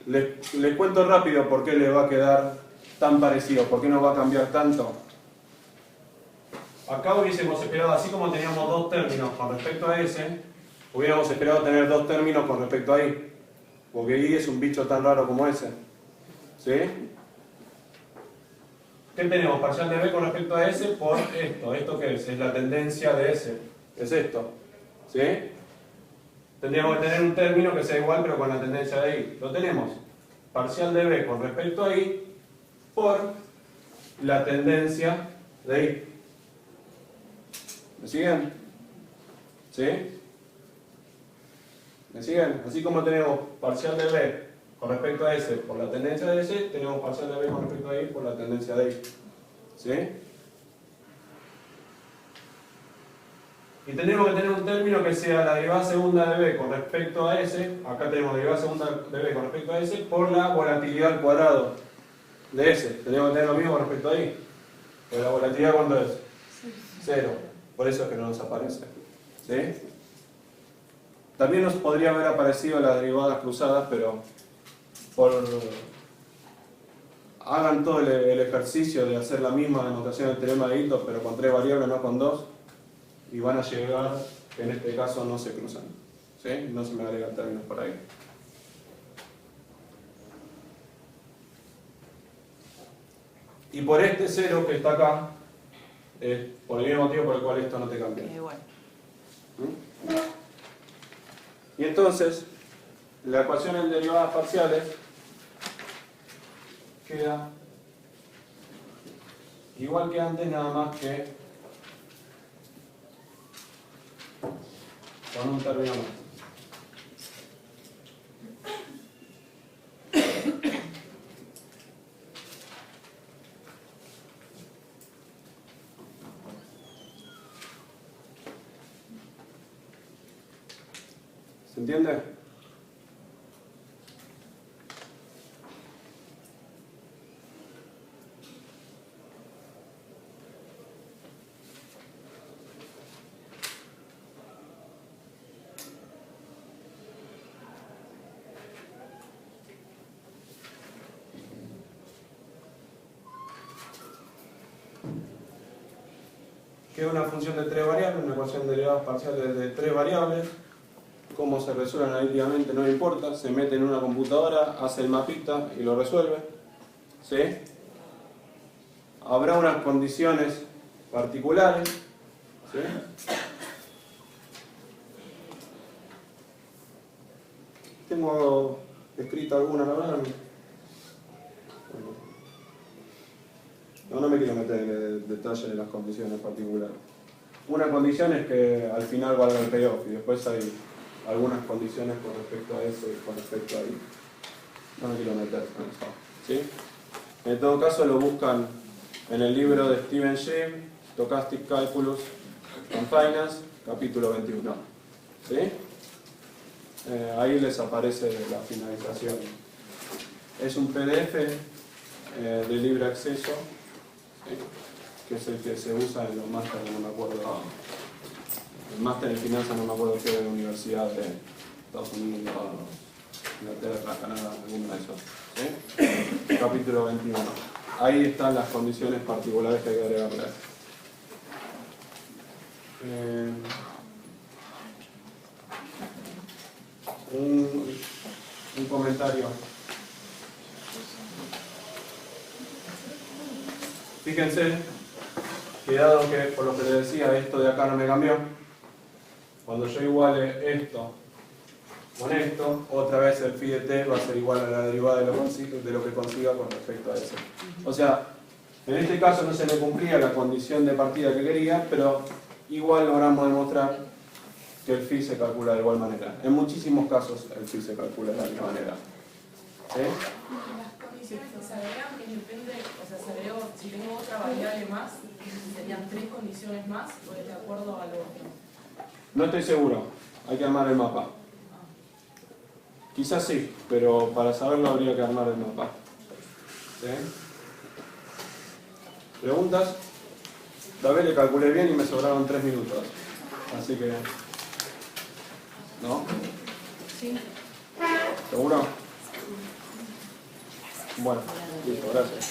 Les cuento rápido por qué les va a quedar tan parecido. ¿Por qué no va a cambiar tanto? Acá hubiésemos esperado, así como teníamos dos términos con respecto a S, hubiéramos esperado tener dos términos con respecto a I. Porque I es un bicho tan raro como ese. ¿Sí? ¿Qué tenemos? Parcial de B con respecto a S por esto. ¿Esto qué es? Es la tendencia de S. Es esto. ¿Sí? Tendríamos que tener un término que sea igual pero con la tendencia de I. Lo tenemos. Parcial de B con respecto a I por la tendencia de I. ¿Me siguen? ¿Sí? ¿Me siguen? Así como tenemos parcial de B con respecto a S por la tendencia de S, tenemos parcial de B con respecto a I por la tendencia de I. ¿Sí? Y tenemos que tener un término que sea la derivada segunda de B con respecto a S, acá tenemos derivada segunda de B con respecto a S, por la volatilidad al cuadrado de S. Tenemos que tener lo mismo con respecto a I. Pero la volatilidad, ¿cuánto es? 0. Por eso es que no nos aparece. ¿Sí? También nos podría haber aparecido las derivadas cruzadas, pero hagan todo el ejercicio de hacer la misma anotación del teorema de Hilbert, pero con 3 variables, no con 2, y van a llegar que en este caso no se cruzan. ¿Sí? No se me agregan términos por ahí. Y por este 0 que está acá, por el mismo motivo por el cual esto no te cambia. Bueno. Y entonces, la ecuación en derivadas parciales queda igual que antes, nada más que con un término más. ¿Se entiende? Que es una función de 3 variables, una ecuación de derivadas parciales de 3 variables. Cómo se resuelve analíticamente no importa, se mete en una computadora, hace el mapita y lo resuelve. ¿Sí? Habrá unas condiciones particulares. ¿Sí? Tengo escrito alguna, la verdad. No me quiero meter en el detalle de las condiciones particulares. Una condición es que al final valga el payoff y después hay algunas condiciones con respecto a eso y con respecto a ahí. No me quiero meter con eso. ¿Sí? En todo caso lo buscan en el libro de Steven Jim, Stochastic Calculus and Finance, capítulo 21. ¿Sí? Ahí les aparece la finalización. Es un PDF de libre acceso, ¿sí? Que es el que se usa en los másteres, no me acuerdo. El máster en finanzas no me acuerdo qué de la Universidad de Estados Unidos, Inglaterra, Canadá, alguna de esos. ¿Sí? Capítulo 21. Ahí están las condiciones particulares que hay que agregarle. Un comentario. Fíjense que dado que, por lo que les decía, esto de acá no me cambió, cuando yo iguale esto con esto, otra vez el phi de t va a ser igual a la derivada de lo que consiga con respecto a eso. O sea, en este caso no se me cumplía la condición de partida que quería, pero igual logramos demostrar que el phi se calcula de igual manera. En muchísimos casos el phi se calcula de la misma manera. ¿Sí? Las condiciones que se agregan, que depende, o sea, se agregó, si tengo otra variable más, serían 3 condiciones más, o es de acuerdo a lo otro. No estoy seguro, hay que armar el mapa. Quizás sí, pero para saberlo habría que armar el mapa. ¿Sí? ¿Preguntas? La vez le calculé bien y me sobraron 3 minutos. Así que... ¿no? Sí. ¿Seguro? Bueno, listo, gracias.